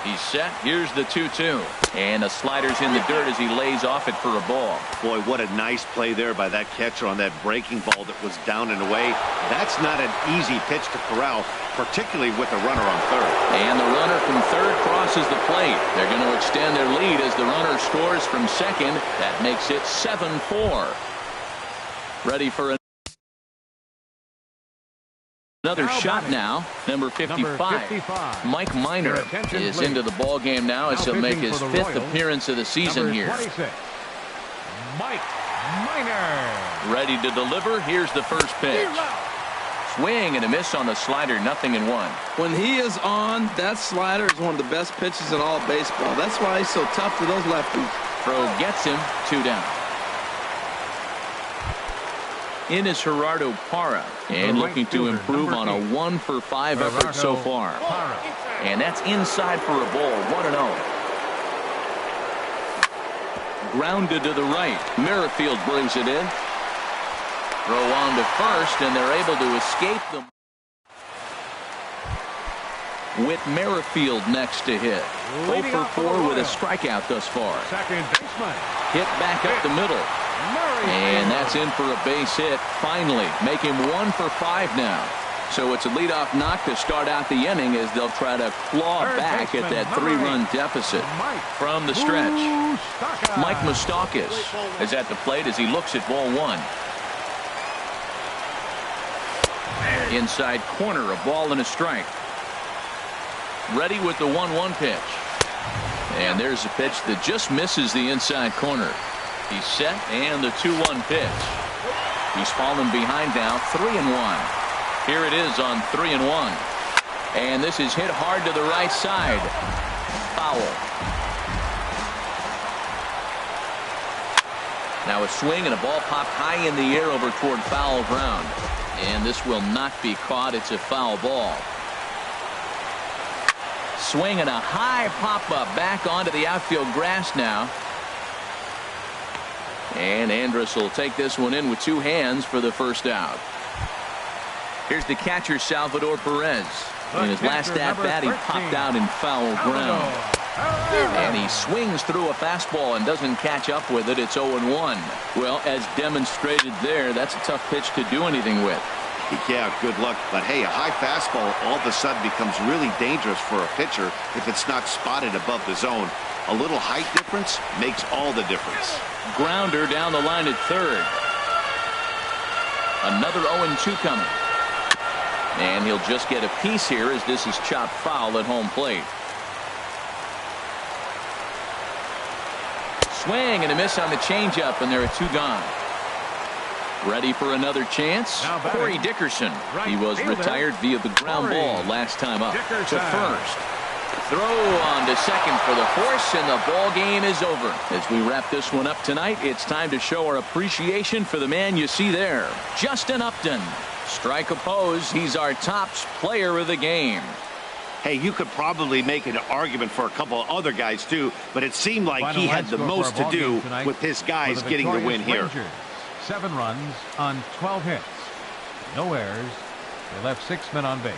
He's set. Here's the 2-2. And the slider's in the dirt as he lays off it for a ball. Boy, what a nice play there by that catcher on that breaking ball that was down and away. That's not an easy pitch to corral, particularly with a runner on third. And the runner from third crosses the plate. They're going to extend their lead as the runner scores from second. That makes it 7-4. Ready for another shot now. Number 55. Mike Minor is into the ball game now as he'll make his 5th appearance of the season here. Mike Minor. Ready to deliver. Here's the first pitch. Swing and a miss on the slider. 0-1. When he is on, that slider is one of the best pitches in all of baseball. That's why he's so tough to those lefties. Throw gets him. 2 down. In is Gerardo Parra, and looking to improve on a 1-for-5 effort so far. And that's inside for a ball. 1-0. Grounded to the right. Merrifield brings it in. Throw on to first, and they're able to escape them. With Merrifield next to hit. 0-for-4 with a strikeout thus far. Second baseman. Hit back up the middle. And that's in for a base hit. Finally, make him 1-for-5 now. So it's a leadoff knock to start out the inning as they'll try to claw back at that 3-run deficit. From the stretch, Mike Moustakas is at the plate as he looks at ball 1. Inside corner, a ball and a strike. Ready with the 1-1 pitch. And there's a pitch that just misses the inside corner. He's set, and the 2-1 pitch. He's fallen behind now, 3-1. Here it is on 3-1. And this is hit hard to the right side. Foul. Now a swing and a ball popped high in the air over toward foul ground. And this will not be caught. It's a foul ball. Swing and a high pop-up back onto the outfield grass now. And Andrus will take this one in with 2 hands for the first out. Here's the catcher, Salvador Perez. In his last at-bat, he popped out in foul ground. And he swings through a fastball and doesn't catch up with it. It's 0-1. Well, as demonstrated there, that's a tough pitch to do anything with. Yeah, good luck. But, hey, a high fastball all of a sudden becomes really dangerous for a pitcher if it's not spotted above the zone. A little height difference makes all the difference. Grounder down the line at third. Another 0-2 coming. And he'll just get a piece here as this is chopped foul at home plate. Swing and a miss on the changeup, and there are 2 gone. Ready for another chance? Corey Dickerson. He was retired via the ground ball last time up. To first. Throw on to second for the force, and the ball game is over. As we wrap this one up tonight, it's time to show our appreciation for the man you see there, Justin Upton. Strike oppose. He's our top player of the game. Hey, you could probably make an argument for a couple of other guys, too, but it seemed like he had the most to do with his guys getting the win here. Rangers. 7 runs on 12 hits. No errors. They left 6 men on base.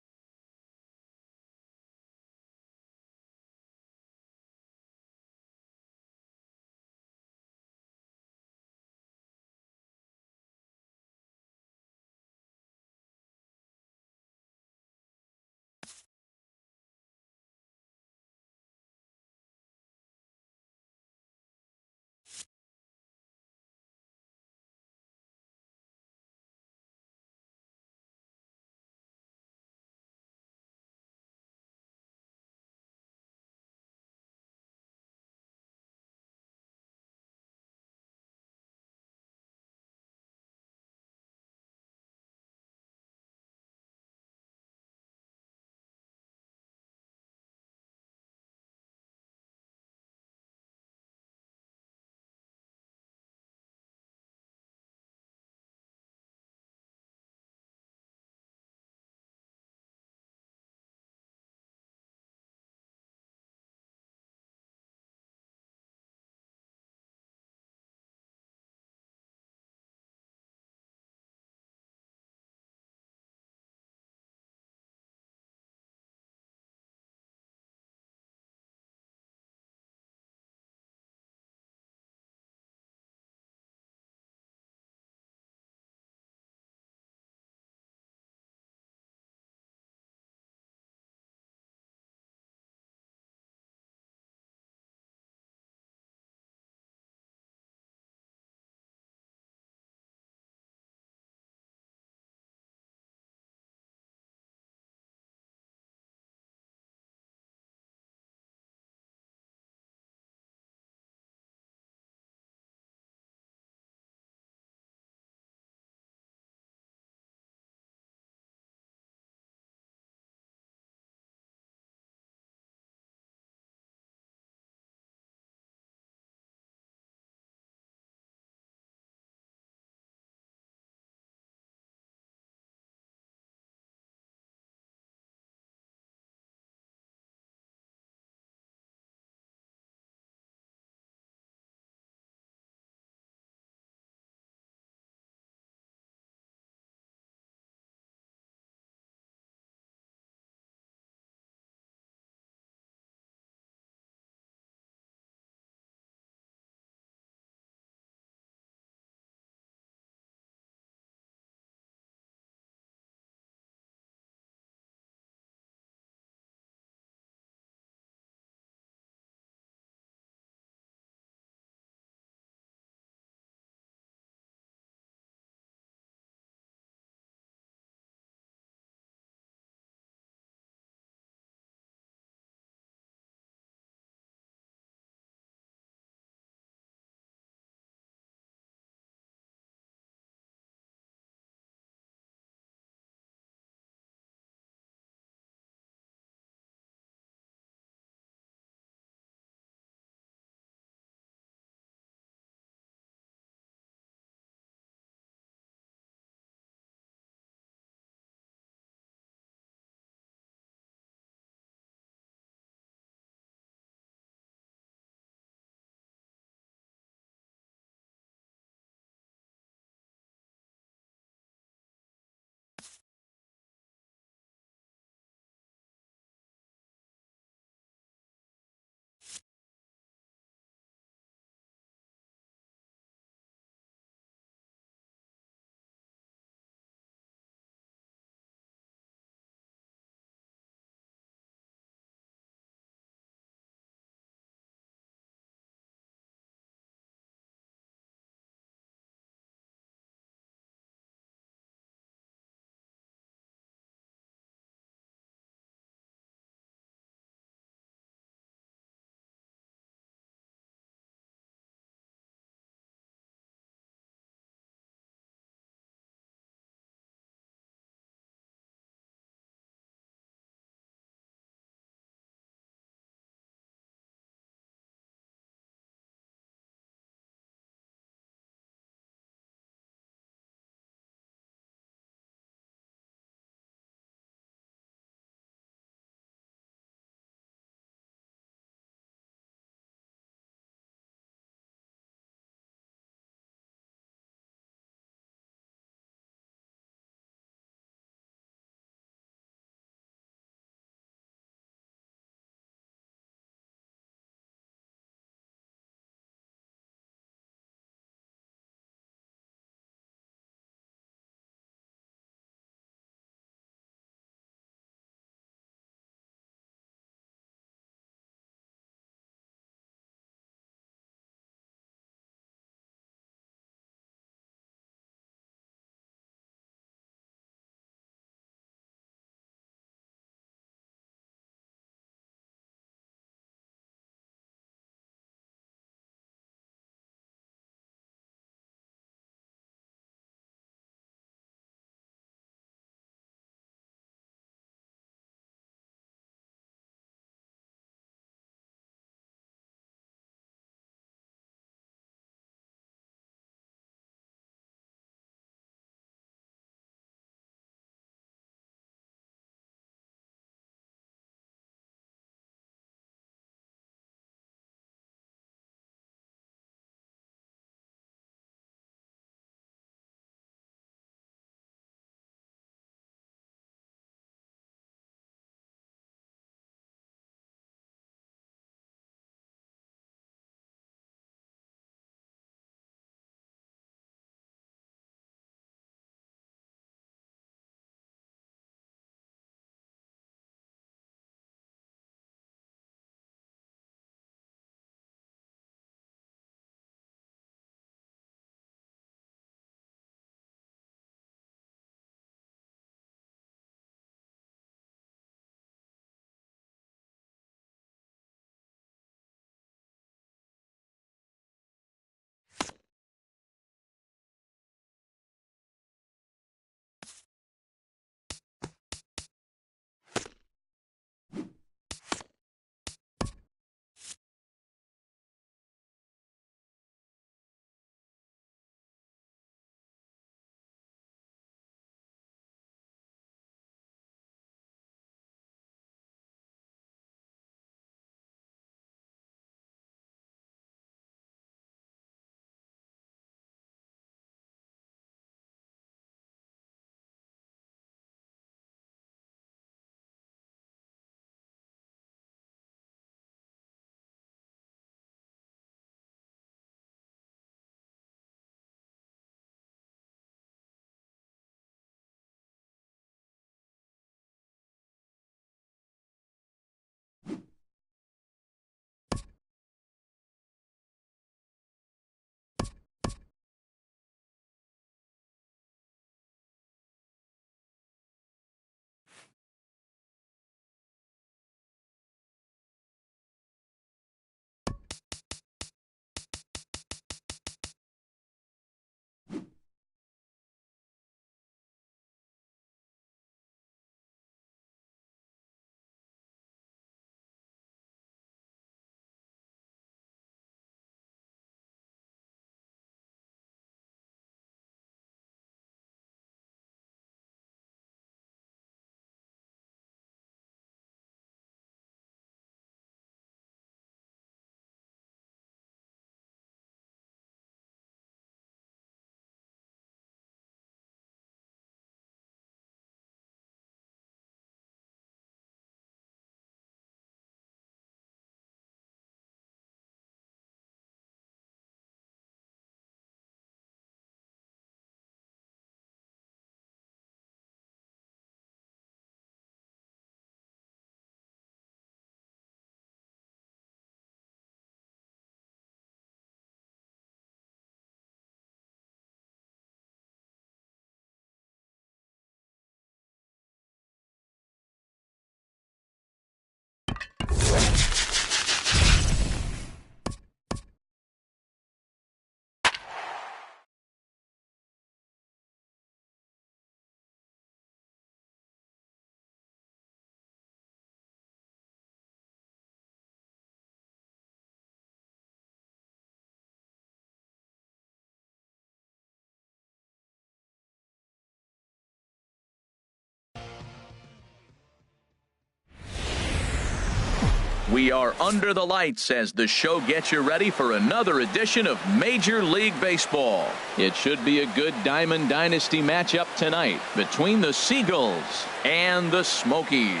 We are under the lights as the show gets you ready for another edition of Major League Baseball. It should be a good Diamond Dynasty matchup tonight between the Seagulls and the Smokies.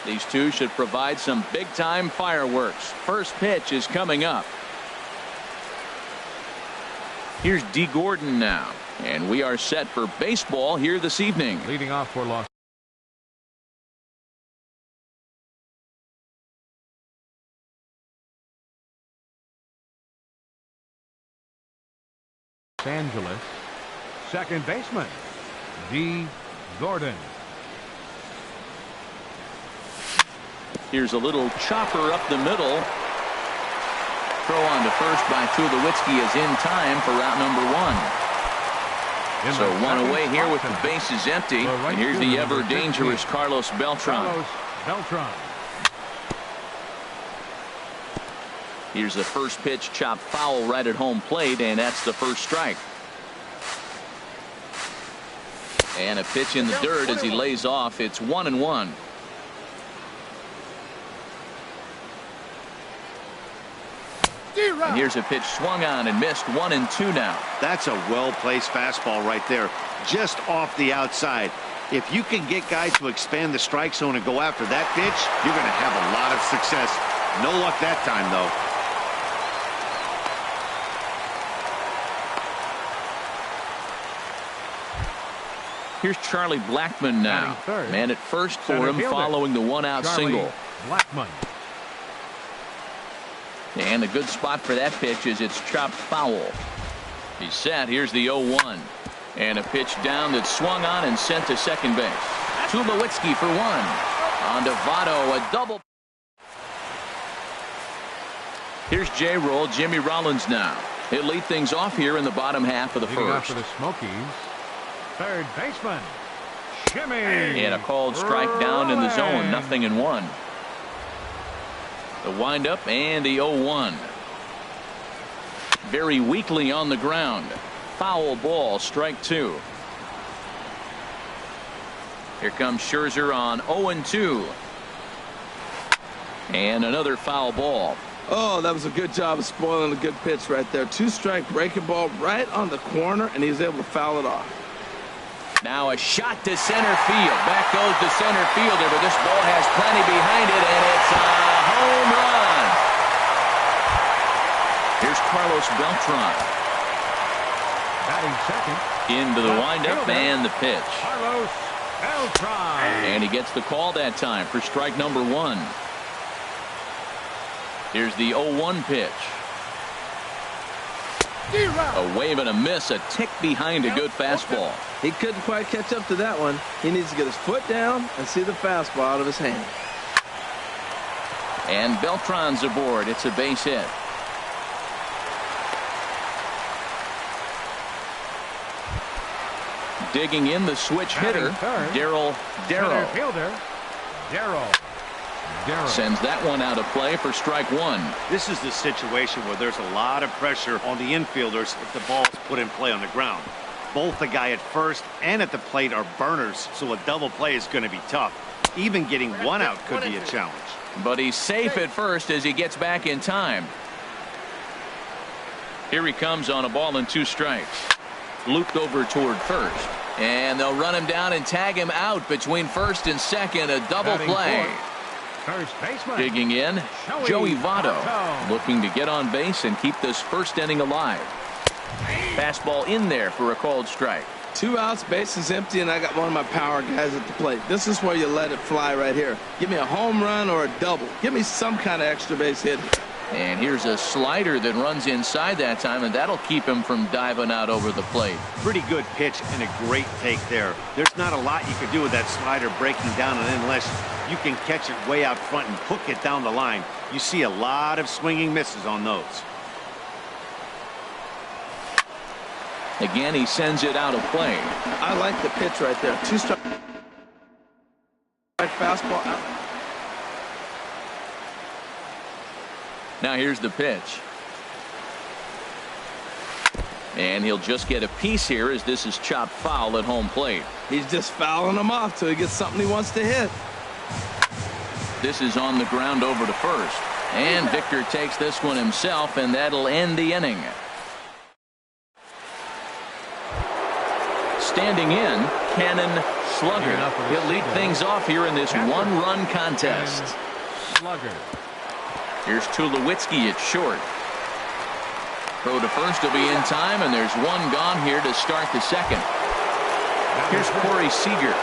These two should provide some big-time fireworks. First pitch is coming up. Here's D. Gordon now, and we are set for baseball here this evening. Leading off for Los Angeles, second baseman, D. Gordon. Here's a little chopper up the middle. Throw on to first by Tulowitzki is in time for route number one. So one away here with the bases empty. And here's the ever dangerous Carlos Beltran. Here's the first pitch, chopped foul right at home plate, and that's the first strike. And a pitch in the dirt as he lays off. It's 1-1. And here's a pitch swung on and missed. 1-2 now. That's a well-placed fastball right there, just off the outside. If you can get guys to expand the strike zone and go after that pitch, you're going to have a lot of success. No luck that time, though. Here's Charlie Blackmon now. Man at first for him following the one-out single. Blackmon. And a good spot for that pitch is it's chopped foul. He's set. Here's the 0-1. And a pitch down that's swung on and sent to second base. Tulowitzki for one. On to Votto, a double. Here's J-Roll, Jimmy Rollins now. He'll lead things off here in the bottom half of the first. For the Smokies, third baseman, Jimmy. And a called strike down in the zone. 0-1. The windup and the 0-1. Very weakly on the ground. Foul ball, strike two. Here comes Scherzer on 0-2. And another foul ball. Oh, that was a good job of spoiling a good pitch right there. Two-strike breaking ball right on the corner, and he was able to foul it off. Now a shot to center field. Back goes the center fielder, but this ball has plenty behind it, and it's a home run. Here's Carlos Beltran. Batting second. Into the windup and the pitch. Carlos Beltran. And he gets the call that time for strike number one. Here's the 0-1 pitch. A wave and a miss, a tick behind a good fastball. He couldn't quite catch up to that one. He needs to get his foot down and see the fastball out of his hand. And Beltran's aboard. It's a base hit. Digging in the switch hitter, Darryl. Sends that one out of play for strike one. This is the situation where there's a lot of pressure on the infielders if the ball is put in play on the ground. Both the guy at first and at the plate are burners, so a double play is going to be tough. Even getting one out could be a challenge. But he's safe at first as he gets back in time. Here he comes on a ball and 2 strikes. Looped over toward first. And they'll run him down and tag him out between first and second. A double play. First baseman. Digging in, Joey Votto looking to get on base and keep this first inning alive. Fastball in there for a called strike. 2 outs, bases empty, and I got one of my power guys at the plate. This is where you let it fly right here. Give me a home run or a double. Give me some kind of extra base hit. And here's a slider that runs inside that time, and that'll keep him from diving out over the plate. Pretty good pitch and a great take there. There's not a lot you can do with that slider breaking down, and unless you can catch it way out front and hook it down the line, you see a lot of swinging misses on those. Again, he sends it out of play. I like the pitch right there. 2-strike fastball out. Now here's the pitch. And he'll just get a piece here as this is chopped foul at home plate. He's just fouling him off till he gets something he wants to hit. This is on the ground over to first. And Victor takes this one himself, and that'll end the inning. Standing in, Cannon Slugger. He'll lead things off here in this one-run contest. Slugger. Here's Tulowitzki at short. Throw to first will be in time, and there's one gone here to start the second. Here's Corey Seager.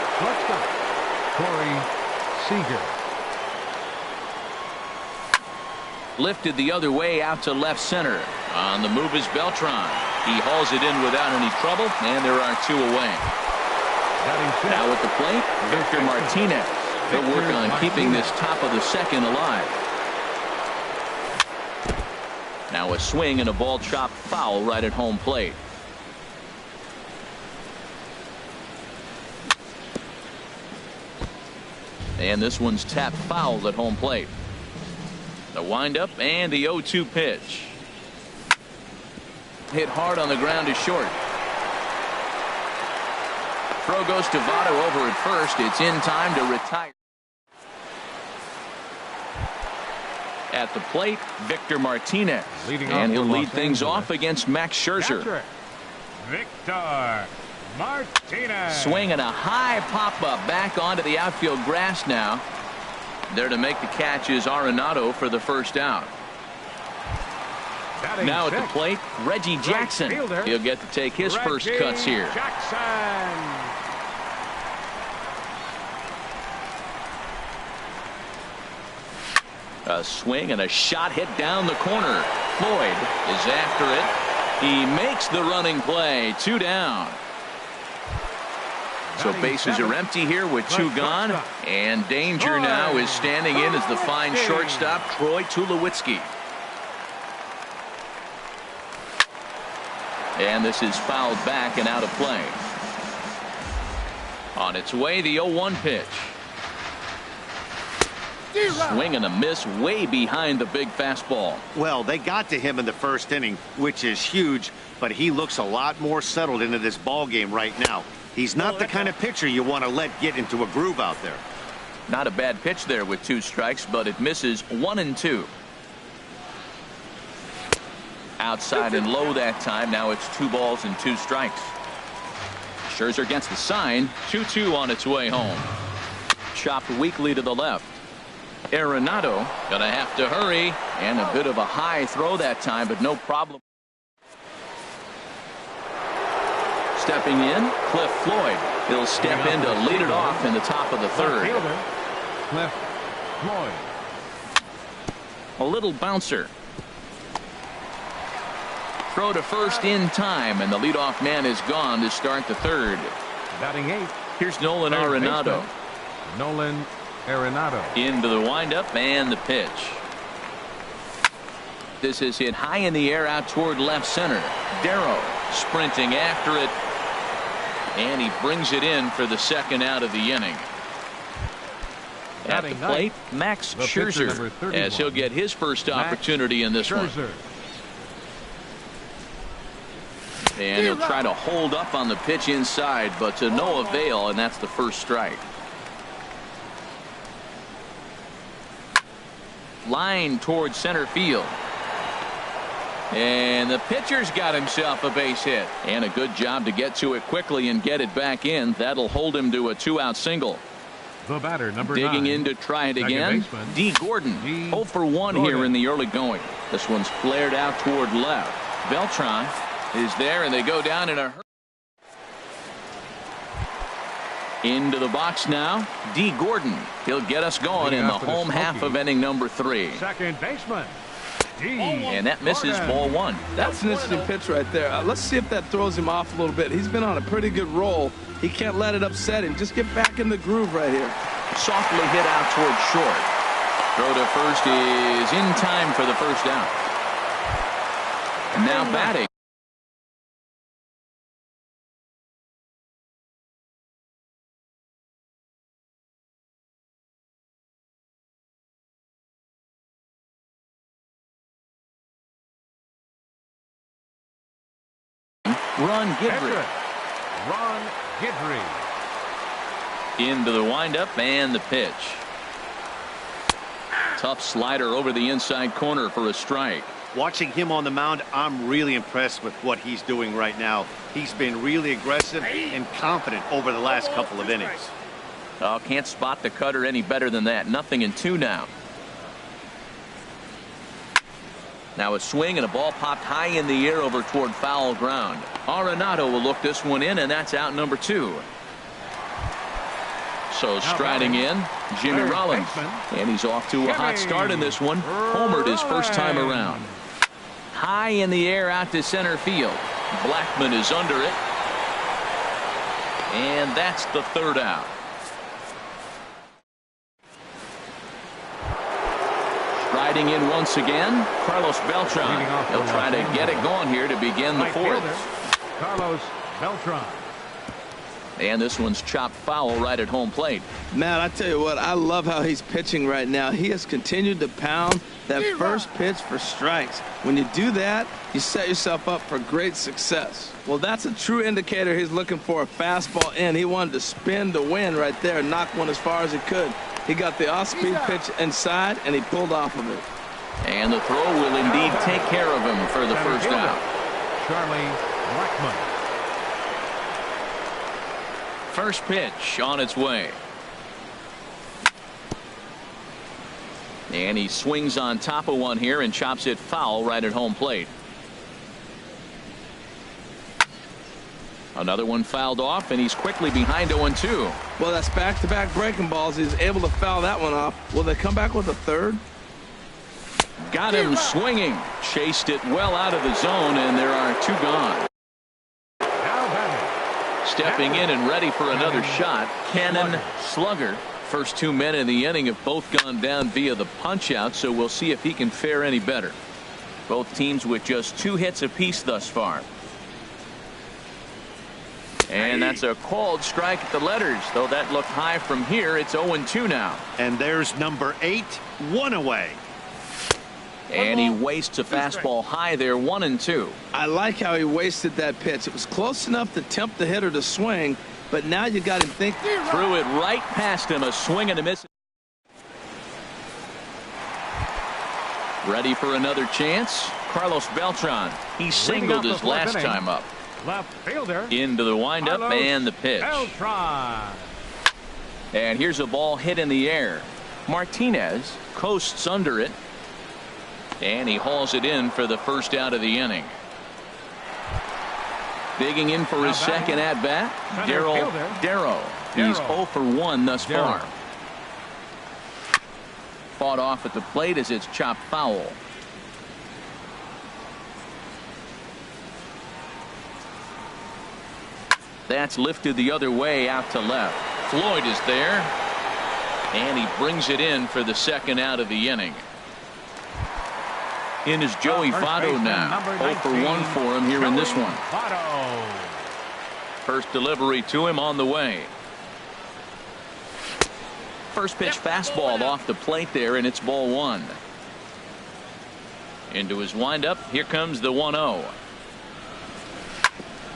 Corey Seager. Lifted the other way out to left center. On the move is Beltran. He hauls it in without any trouble, and there are two away. Now at the plate, Victor Martinez. They'll work on keeping this top of the second alive. Now a swing and a ball chopped foul right at home plate. And this one's tapped foul at home plate. The windup and the 0-2 pitch. Hit hard on the ground is short. Throw goes to Votto over at first. It's in time to retire. At the plate, Victor Martinez. And he'll lead things off against Max Scherzer. Victor Martinez. Swing and a high pop-up back onto the outfield grass now. There to make the catch is Arenado for the first out. Now at the plate, Reggie Jackson. He'll get to take his first cuts here. A swing and a shot hit down the corner. Floyd is after it. He makes the running play. 2 down. So bases are empty here with 2 gone. And danger now is standing in as the fine shortstop, Troy Tulowitzki. And this is fouled back and out of play. On its way, the 0-1 pitch. Swing and a miss way behind the big fastball. Well, they got to him in the first inning, which is huge, but he looks a lot more settled into this ball game right now. He's not the kind of pitcher you want to let get into a groove out there. Not a bad pitch there with 2 strikes, but it misses 1-2. Outside and low that time. Now it's 2 balls and 2 strikes. Scherzer gets the sign. 2-2 on its way home. Chopped weakly to the left. Arenado gonna have to hurry, and a bit of a high throw that time, but no problem. Stepping in, Cliff Floyd. He'll step in to lead it off in the top of the 3rd. Cliff Floyd. A little bouncer. Throw to first in time, and the leadoff man is gone to start the 3rd. Batting 8th. Here's Nolan Arenado. Nolan Arenado. Into the windup and the pitch. This is hit high in the air out toward left center. Darrow sprinting after it. And he brings it in for the 2nd out of the inning. At the plate, Max Scherzer, as he'll get his first opportunity in this one. And he'll try to hold up on the pitch inside, but to no avail, and that's the first strike. Line towards center field. And the pitcher's got himself a base hit. And a good job to get to it quickly and get it back in. That'll hold him to a 2-out single. The batter, number 9. Digging in to try it again. D. Gordon. 0 for 1 here in the early going. This one's flared out toward left. Beltran is there, and they go down in a hurry. Into the box now, D. Gordon. He'll get us going in the home half of inning number 3. Second baseman. And that misses ball 1. That's an interesting pitch right there. Let's see if that throws him off a little bit. He's been on a pretty good roll. He can't let it upset him. Just get back in the groove right here. Softly hit out toward short. Throw to first is in time for the first out. And now batting. Ron Guidry. Ron Guidry. Into the windup and the pitch. Tough slider over the inside corner for a strike. Watching him on the mound, I'm really impressed with what he's doing right now. He's been really aggressive and confident over the last couple of innings. Oh, can't spot the cutter any better than that. 0-2 now. Now a swing and a ball popped high in the air over toward foul ground. Arenado will look this one in, and that's out number 2. So striding in, Jimmy Rollins. And he's off to a hot start in this one. Homered his first time around. High in the air out to center field. Blackman is under it. And that's the 3rd out. Striding in once again, Carlos Beltran. He'll try to get it going here to begin the 4th. Carlos Beltran. And this one's chopped foul right at home plate. Matt, I tell you what, I love how he's pitching right now. He has continued to pound that first pitch for strikes. When you do that, you set yourself up for great success. Well, that's a true indicator he's looking for a fastball in. He wanted to spin to win right there and knock one as far as he could. He got the off-speed pitch inside, and he pulled off of it. And the throw will indeed take care of him for the first out. Charlie Blackmon. First pitch on its way. And he swings on top of one here and chops it foul right at home plate. Another one fouled off, and he's quickly behind 0-2. Well, that's back-to-back breaking balls. He's able to foul that one off. Will they come back with a 3rd? Got him swinging. Chased it well out of the zone, and there are 2 gone. Stepping in and ready for another shot, Cannon Slugger. First 2 men in the inning have both gone down via the punch-out, so we'll see if he can fare any better. Both teams with just 2 hits apiece thus far. And that's a called strike at the letters, though that looked high from here. It's 0-2 now. And there's number 8, 1 away. And he wastes a fastball high there, 1-2. I like how he wasted that pitch. It was close enough to tempt the hitter to swing, but now you got him thinking. Threw it right past him, a swing and a miss. Ready for another chance. Carlos Beltran. He singled his last time up. Left fielder. Into the windup and the pitch. Beltran. And here's a ball hit in the air. Martinez coasts under it. And he hauls it in for the first out of the inning. Digging in for his second at bat, Darrow. He's 0 for 1 thus far. Fought off at the plate as it's chopped foul. That's lifted the other way out to left. Floyd is there. And he brings it in for the second out of the inning. In is Joey Votto now. 0 for 1 for him here in this one. First delivery to him on the way. First pitch fastball off the plate there, and it's ball 1. Into his windup. Here comes the 1-0.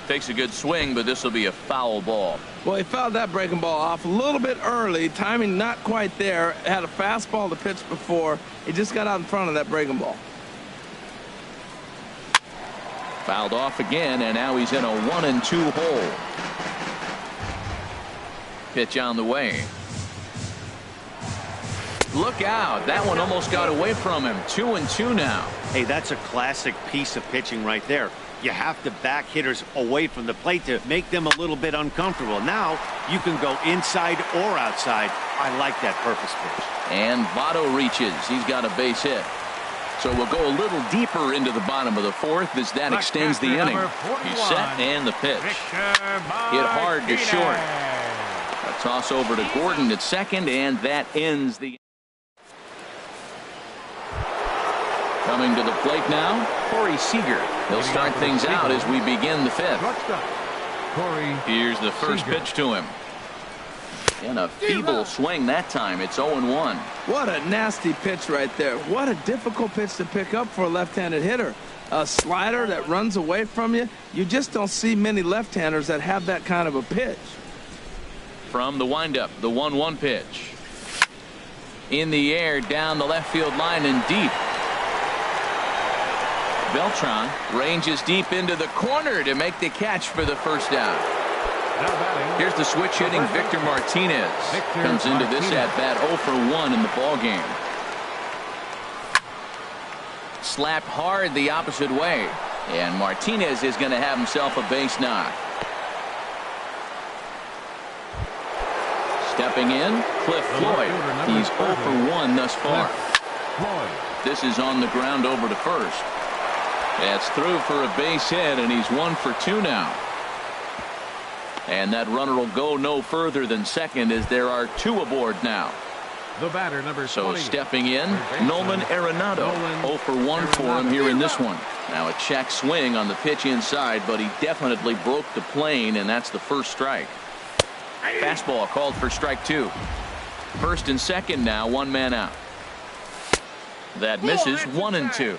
Takes a good swing, but this will be a foul ball. Well, he fouled that breaking ball off a little bit early. Timing not quite there. Had a fastball to pitch before. He just got out in front of that breaking ball. Fouled off again, and now he's in a 1-2 hole. Pitch on the way. Look out. That one almost got away from him. 2-2 now. Hey, that's a classic piece of pitching right there. You have to back hitters away from the plate to make them a little bit uncomfortable. Now you can go inside or outside. I like that purpose pitch. And Votto reaches. He's got a base hit. So we'll go a little deeper into the bottom of the 4th as that extends the inning. He's set and the pitch. Hit hard to short. A toss over to Gordon at second, and that ends the. Coming to the plate now, Corey Seager. He'll start things out as we begin the 5th. Here's the first pitch to him. And a feeble swing that time. It's 0-1. What a nasty pitch right there. What a difficult pitch to pick up for a left-handed hitter. A slider that runs away from you. You just don't see many left-handers that have that kind of a pitch. From the windup, the 1-1 pitch. in the air down the left field line and deep. Beltran ranges deep into the corner to make the catch for the first down. Here's the switch hitting Victor Martinez. Comes into this at bat 0 for 1 in the ball game. Slapped hard the opposite way, and Martinez is going to have himself a base knock. Stepping in, Cliff Floyd. He's 0 for 1 thus far. This is on the ground over to first. That's through for a base hit, and he's 1 for 2 now. And that runner will go no further than second as there are 2 aboard now. The batter, number 20. So stepping in, Nolan Arenado. 0 for 1 for him here in this one. Now a check swing on the pitch inside, but he definitely broke the plane, and that's the first strike. Fastball called for strike 2. First and second now, 1 man out. That misses, 1 and 2.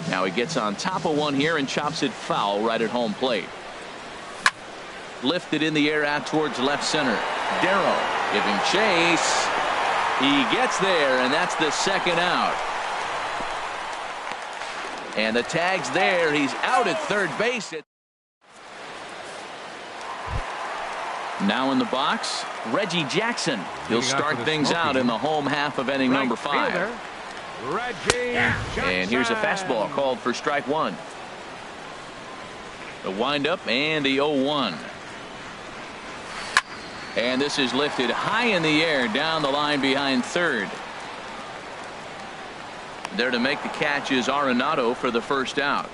Now he gets on top of one here and chops it foul right at home plate. Lifted in the air out towards left center. Darrow giving chase. He gets there, and that's the second out. And the tag's there. He's out at third base. Now in the box, Reggie Jackson. He'll start things out in the home half of inning number 5. Reggie Jackson. And here's a fastball called for strike 1. The windup and the 0-1. And this is lifted high in the air down the line behind third. There to make the catch is Arenado for the first out.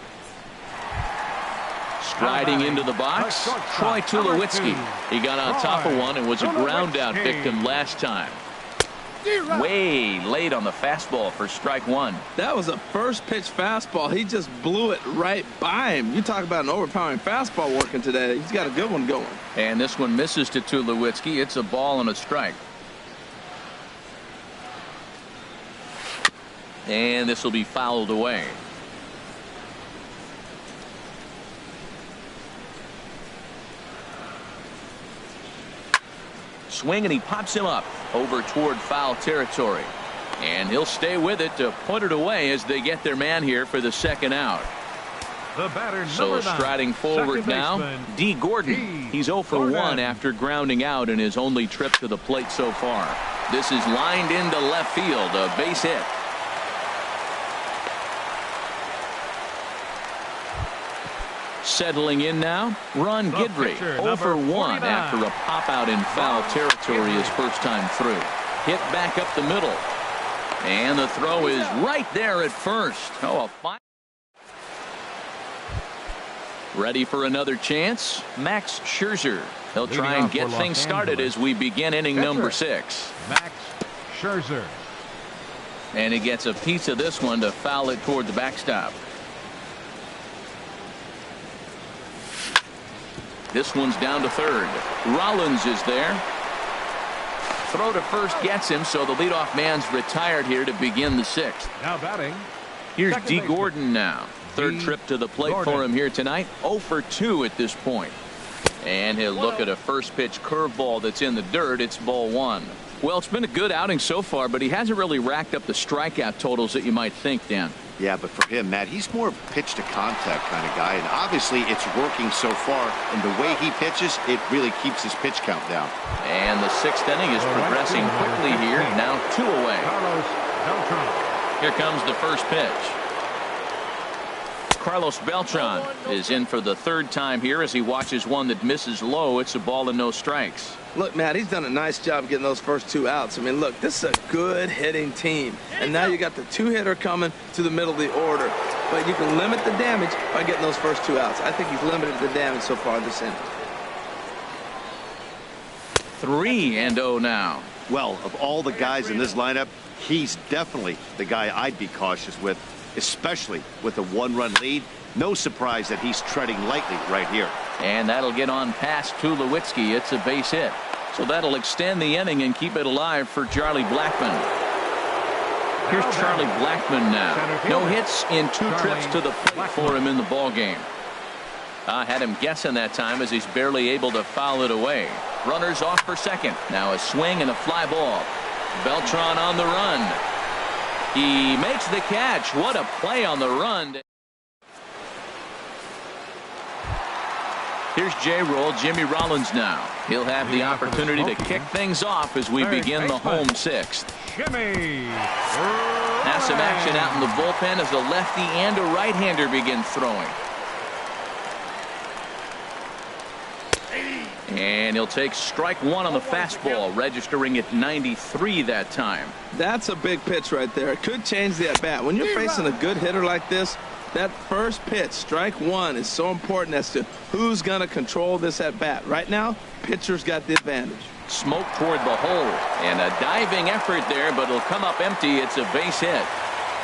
Striding into the box, Troy Tulowitzki. He got on top of one and was a ground out victim last time. Way late on the fastball for strike 1. That was a first pitch fastball. He just blew it right by him. You talk about an overpowering fastball working today. He's got a good one going. And this one misses to Tulowitzki. It's a ball and a strike. And this will be fouled away. Swing, and he pops him up over toward foul territory. And he'll stay with it to put it away as they get their man here for the second out. The batter, so striding forward now, D. Gordon. He's 0 for 1 after grounding out in his only trip to the plate so far. This is lined into left field, a base hit. Settling in now, Ron Guidry, 0 for 1 after a pop out in foul territory his first time through. Hit back up the middle. And the throw is right there at first. Oh, a fine. Ready for another chance? Max Scherzer. He'll try and get things started as we begin inning number 6. Max Scherzer. And he gets a piece of this one to foul it toward the backstop. This one's down to third. Rollins is there. Throw to first gets him, so the leadoff man's retired here to begin the 6th. Now batting. Here's D. Gordon now. Third trip to the plate for him here tonight. 0 for 2 at this point. And he'll look at a first pitch curveball that's in the dirt. It's ball 1. Well, it's been a good outing so far, but he hasn't really racked up the strikeout totals that you might think, Dan. Yeah, but for him, Matt, he's more of a pitch to contact kind of guy, and obviously it's working so far, and the way he pitches, it really keeps his pitch count down. And the 6th inning is progressing quickly here. Now 2 away. Here comes the first pitch. Carlos Beltran is in for the 3rd time here as he watches one that misses low. It's a ball and no strikes. Look, Matt, he's done a nice job getting those first 2 outs. I mean, look, this is a good hitting team. And now you got the 2-hitter coming to the middle of the order. But you can limit the damage by getting those first 2 outs. I think he's limited the damage so far this inning. 3-0 now. Well, of all the guys in this lineup, he's definitely the guy I'd be cautious with, especially with a 1-run lead. No surprise that he's treading lightly right here. And that'll get on past Tulowitzki. It's a base hit. So that'll extend the inning and keep it alive for Charlie Blackmon. Here's Charlie Blackmon now. No hits in 2 trips to the plate for him in the ball game. Had him guessing that time as he's barely able to foul it away. Runners off for second. Now a swing and a fly ball. Beltran on the run. He makes the catch. What a play on the run. Here's J-Roll, Jimmy Rollins now. He'll have the opportunity to kick things off as we begin the home sixth. Jimmy. Now some action out in the bullpen as a lefty and a right-hander begin throwing. And he'll take strike one on the fastball, registering at 93 that time. That's a big pitch right there. It could change the at-bat. When you're facing a good hitter like this, that first pitch, strike one, is so important as to who's going to control this at-bat. Right now, pitcher's got the advantage. Smoke toward the hole, and a diving effort there, but it'll come up empty. It's a base hit.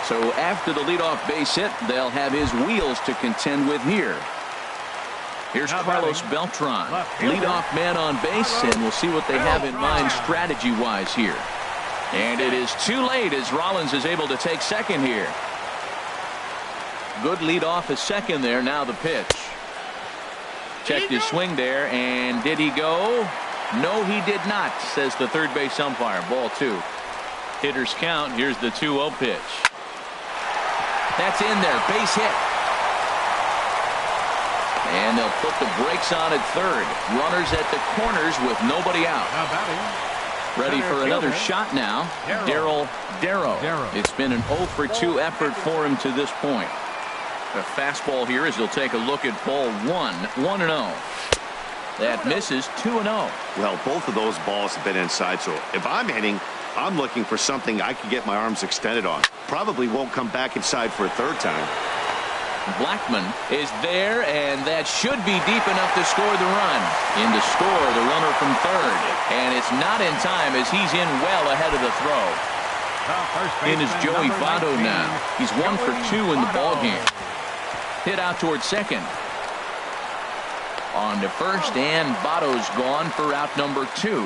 So after the leadoff base hit, they'll have his wheels to contend with here. Here's Carlos Beltran, leadoff man on base, and we'll see what they have in mind strategy-wise here. And it is too late as Rollins is able to take second here. Good leadoff at second there. Now the pitch. Checked his swing there, and did he go? No, he did not, says the third base umpire. Ball two. Hitters count. Here's the 2-0 pitch. That's in there. Base hit. And they'll put the brakes on at third. Runners at the corners with nobody out. Ready for another shot now. Darryl. It's been an 0 for 2 effort for him to this point. A fastball here as he'll take a look at ball 1-0. That misses. 2-0. Well, both of those balls have been inside, so if I'm hitting, I'm looking for something I can get my arms extended on. Probably won't come back inside for a third time. Blackman is there, and that should be deep enough to score the run. In to score the runner from third, and it's not in time as he's in well ahead of the throw. In is Joey Votto now. He's 1 for 2 in the ballgame. Hit out towards second. On to first, and Votto's gone for out number 2.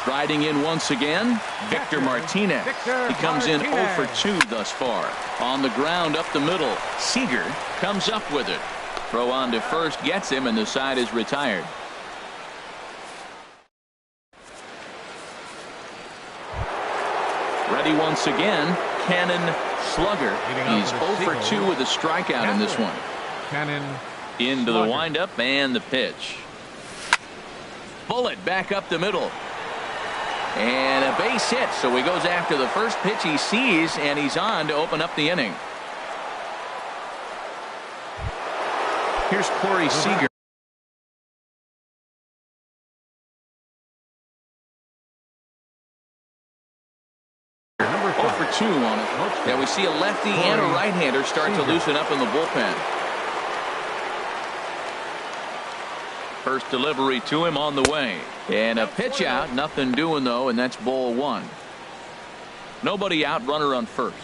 Riding in once again, Victor Martinez. He comes in 0 for 2 thus far. On the ground up the middle, Seager comes up with it. Throw on to first gets him, and the side is retired. Ready once again, Cannon Slugger. He's 0 for 2 with a strikeout in this one. Cannon into the windup and the pitch. Bullet back up the middle. And a base hit, so he goes after the first pitch he sees, and he's on to open up the inning. Here's Corey Seager. Number 0 for 2 on it. Yeah, we see a lefty and a right-hander start to loosen up in the bullpen. First delivery to him on the way. And a pitch out. Nothing doing, though, and that's ball 1. Nobody out. Runner on first.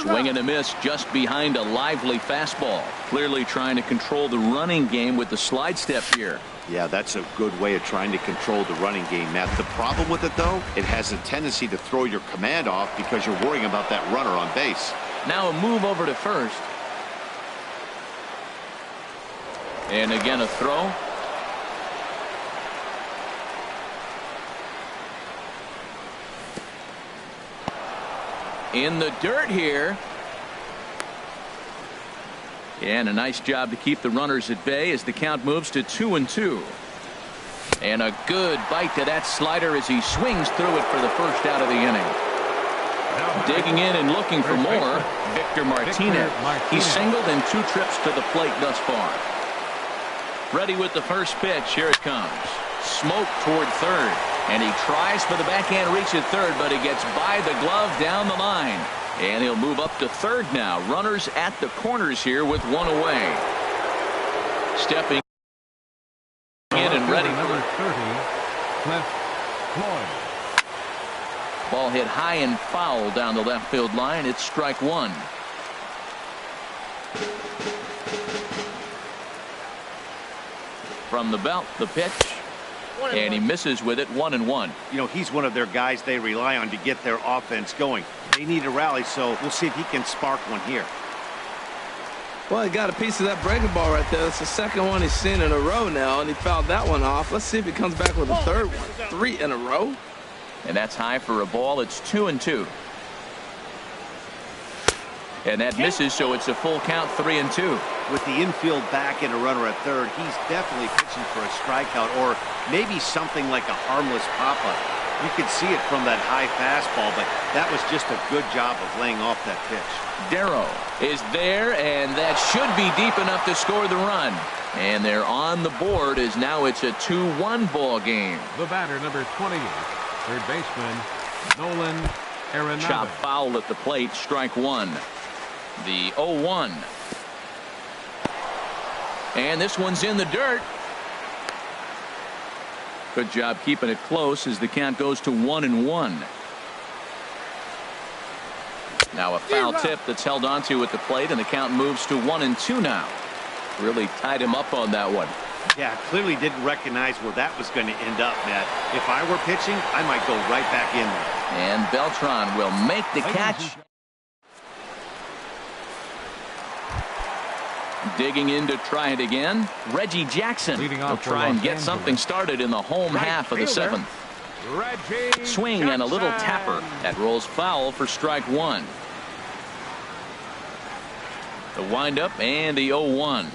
Swing and a miss just behind a lively fastball. Clearly trying to control the running game with the slide step here. Yeah, that's a good way of trying to control the running game, Matt. The problem with it, though, it has a tendency to throw your command off because you're worrying about that runner on base. Now a move over to first. And again a throw. In the dirt here. And a nice job to keep the runners at bay as the count moves to 2-2. And a good bite to that slider as he swings through it for the first out of the inning. Digging in and looking for more, Victor Martinez. He's singled in 2 trips to the plate thus far. Ready with the first pitch. Here it comes. Smoke toward third. And he tries for the backhand reach at third, but he gets by the glove down the line. And he'll move up to third now. Runners at the corners here with 1 away. Stepping in and ready number 30, Cliff Floyd. Ball hit high and foul down the left field line. It's strike 1. From the belt, the pitch. And he misses with it, 1-1. You know, he's one of their guys they rely on to get their offense going. They need a rally, so we'll see if he can spark one here. Well, he got a piece of that breaking ball right there. It's the second one he's seen in a row now, and he fouled that one off. Let's see if he comes back with a third one. 3 in a row. And that's high for a ball. It's 2-2. And that misses, so it's a full count, 3-2. With the infield back and a runner at third, he's definitely pitching for a strikeout or maybe something like a harmless pop-up. You could see it from that high fastball, but that was just a good job of laying off that pitch. Darrow is there, and that should be deep enough to score the run. And they're on the board as now it's a 2-1 ball game. The batter, number 28, third baseman, Nolan Arenado. Chop foul at the plate, strike one. The 0-1. And this one's in the dirt. Good job keeping it close as the count goes to 1-1. Now a foul tip that's held onto at the plate, and the count moves to 1-2 now. Really tied him up on that one. Yeah, clearly didn't recognize where that was going to end up, Matt. If I were pitching, I might go right back in there. And Beltran will make the catch. Digging in to try it again, Reggie Jackson will try and get something started in the home half of the seventh. Swing and a little tapper. That rolls foul for strike one. The windup and the 0-1.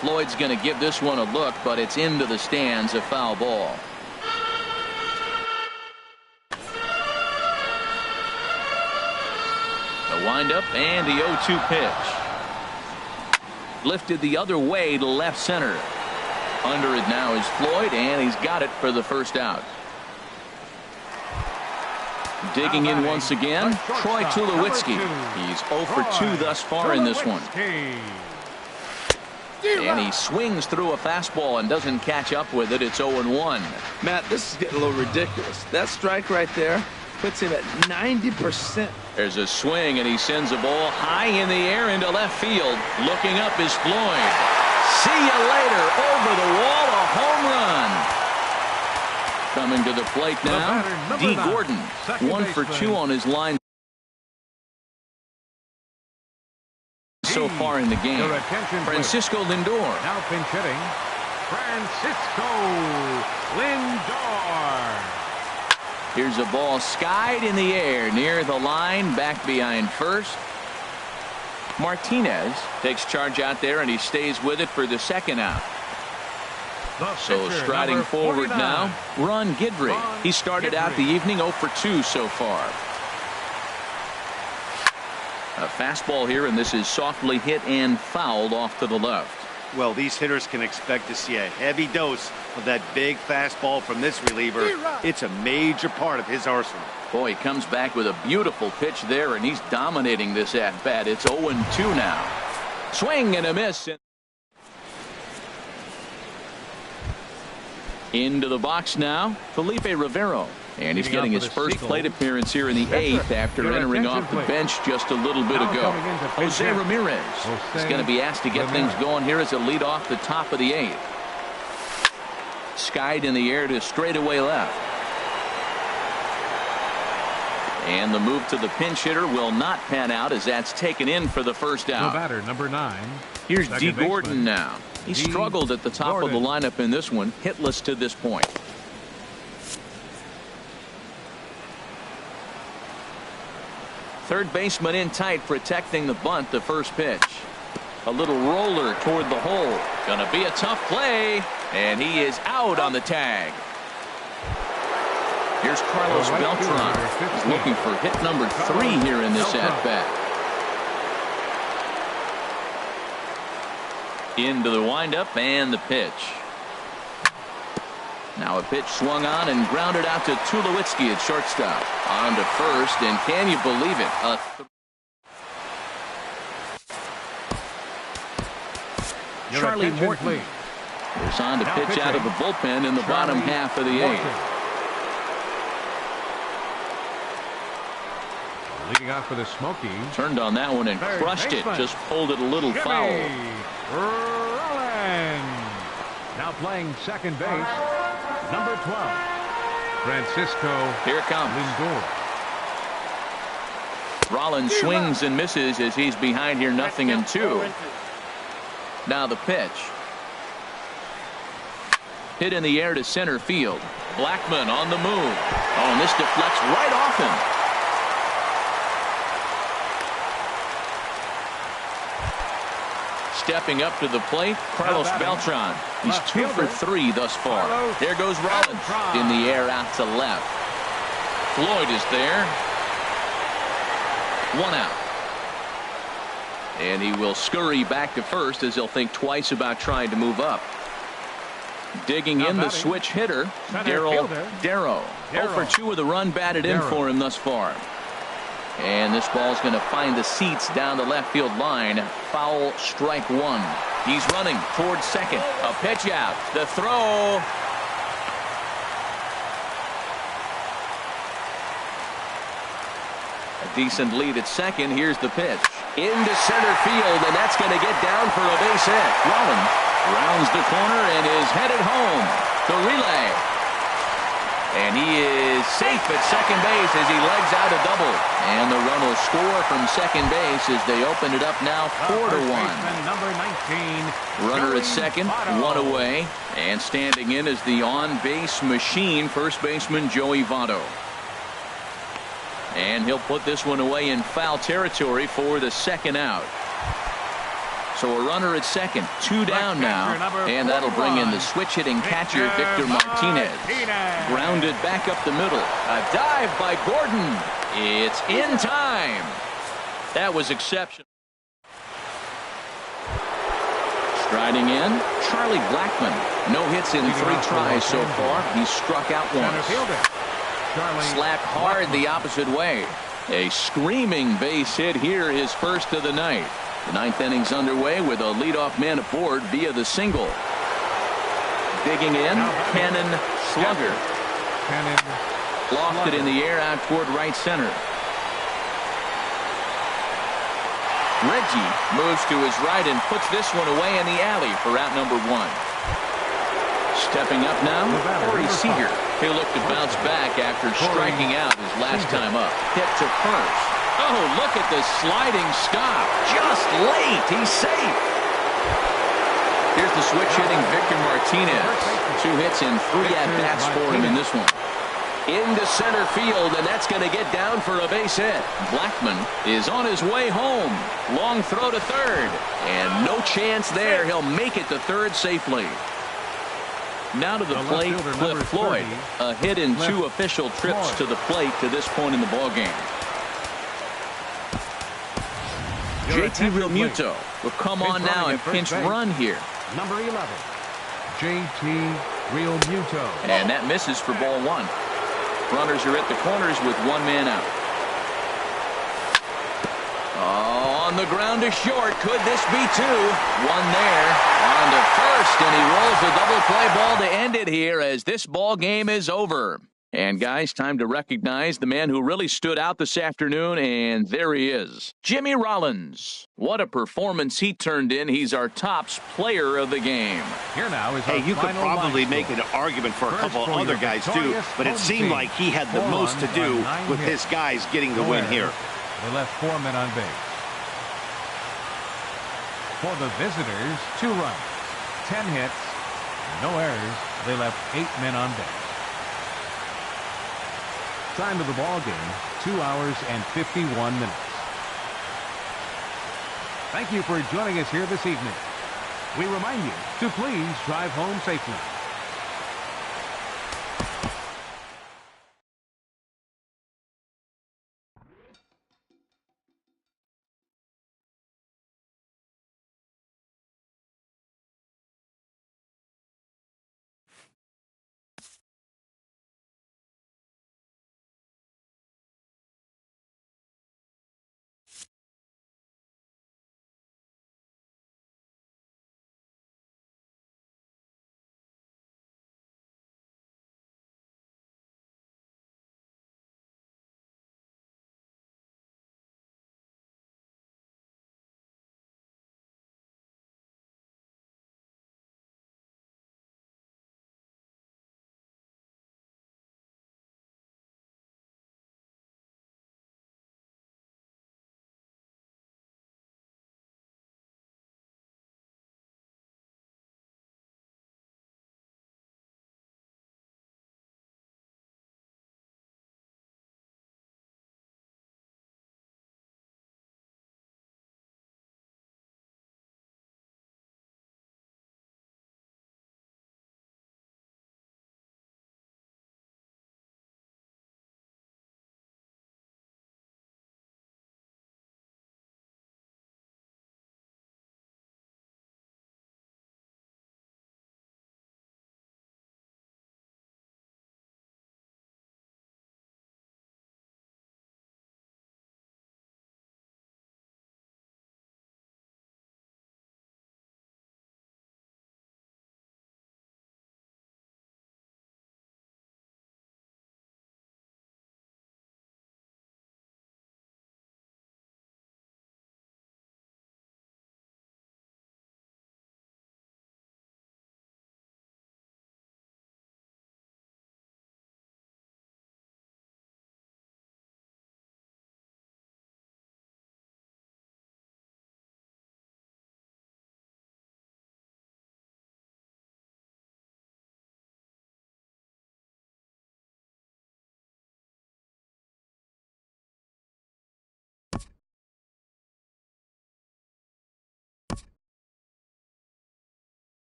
Floyd's going to give this one a look, but it's into the stands, a foul ball. The windup and the 0-2 pitch. Lifted the other way to left center. Under it now is Floyd, and he's got it for the first out. Digging in once again, Troy Tulowitzki. He's 0 for 2 thus far in this one. And he swings through a fastball and doesn't catch up with it. It's 0-1. Matt, this is getting a little ridiculous. That strike right there puts him at 90%. There's a swing, and he sends a ball high in the air into left field. Looking up is Floyd. See you later. Over the wall, a home run. Coming to the plate now, D. Gordon. 1 for 2 on his line so far in the game. Francisco Lindor. Now pinch hitting, Francisco Lindor. Here's a ball skied in the air near the line, back behind first. Martinez takes charge out there, and he stays with it for the second out. So striding forward now, Ron Guidry. He started out the evening 0 for 2 so far. A fastball here, and this is softly hit and fouled off to the left. Well, these hitters can expect to see a heavy dose of that big fastball from this reliever. It's a major part of his arsenal. Boy, he comes back with a beautiful pitch there, and he's dominating this at-bat. It's 0-2 now. Swing and a miss. Into the box now, Felipe Rivero. And he's getting his first plate appearance here in the 8th after entering off the bench just a little bit ago. Jose Ramirez is going to be asked to get things going here as a lead off the top of the 8th. Skied in the air to straightaway left. And the move to the pinch hitter will not pan out as that's taken in for the first out. The batter, number 9. Here's D. Gordon now. He struggled at the top of the lineup in this one, hitless to this point. Third baseman in tight, protecting the bunt. The first pitch. A little roller toward the hole. Gonna be a tough play, and he is out on the tag. Here's Carlos Beltran. He's looking for hit number 3 here in this at-bat. Into the windup and the pitch. Now a pitch swung on and grounded out to Tulowitzki at shortstop. On to first, and can you believe it? Charlie Morton is on to pitch out of the bullpen in the bottom half of the 8th. Leading off for the Smoky. Turned on that one and crushed it. Just pulled it a little foul. Rollins. Now playing second base, number 12, Francisco Here it comes. Lindor. Rollins swings and misses as he's behind here 0-2. Now the pitch. Hit in the air to center field. Blackmon on the move. Oh, and this deflects right off him. Stepping up to the plate, Carlos Beltran. He's 2 for 3 thus far. There goes Rollins in the air out to left. Floyd is there. 1 out. And he will scurry back to first as he'll think twice about trying to move up. Digging in the switch hitter, Darryl. 0 for 2 with a run batted in for him thus far. And this ball's going to find the seats down the left field line. Foul, strike 1. He's running towards second. A pitch out. The throw. A decent lead at second. Here's the pitch. Into center field, and that's going to get down for a base hit. Rollins rounds the corner and is headed home. The relay. And he is safe at second base as he legs out a double. And the run will score from second base as they open it up now 4-1. Number 19, runner at second, 1 away. And standing in is the on-base machine, first baseman Joey Votto. And he'll put this one away in foul territory for the second out. So a runner at second, 2 down now, and that'll bring in the switch-hitting catcher, Victor Martinez. Grounded back up the middle. A dive by Gordon. It's in time. That was exceptional. Striding in, Charlie Blackmon. No hits in 3 tries so far. He's struck out once. Slapped hard the opposite way. A screaming base hit here, his first of the night. The 9th inning's underway with a leadoff man aboard via the single. Digging in, Cannon Slugger. Lofted in the air out toward right center. Reggie moves to his right and puts this one away in the alley for out number 1. Stepping up now, Corey Seager. He'll look to bounce back after striking out his last time up. Hit to first. Oh, look at the sliding stop. Just late. He's safe. Here's the switch hitting Victor Martinez. 2 hits and 3 at-bats for him in this one. Into center field, and that's going to get down for a base hit. Blackmon is on his way home. Long throw to third. And no chance there. He'll make it to third safely. Now to the plate, Cliff Floyd. A hit in 2 official trips to the plate to this point in the ballgame. JT Realmuto will come on now and pinch run here. Number 11, JT Realmuto. And that misses for ball 1. Runners are at the corners with 1 man out. Oh, on the ground to short. Could this be 2? 1 there. On to first, and he rolls the double play ball to end it here as this ball game is over. And guys, time to recognize the man who really stood out this afternoon, and there he is. Jimmy Rollins. What a performance he turned in. He's our tops player of the game. Here now is you could probably make an argument for a couple of other guys too, but it seemed like he had the most to do with his guys getting the win here. They left 4 men on base. For the visitors, 2 runs, 10 hits, no errors. They left 8 men on base. Time of the ball game, 2 hours and 51 minutes. Thank you for joining us here this evening. We remind you to please drive home safely.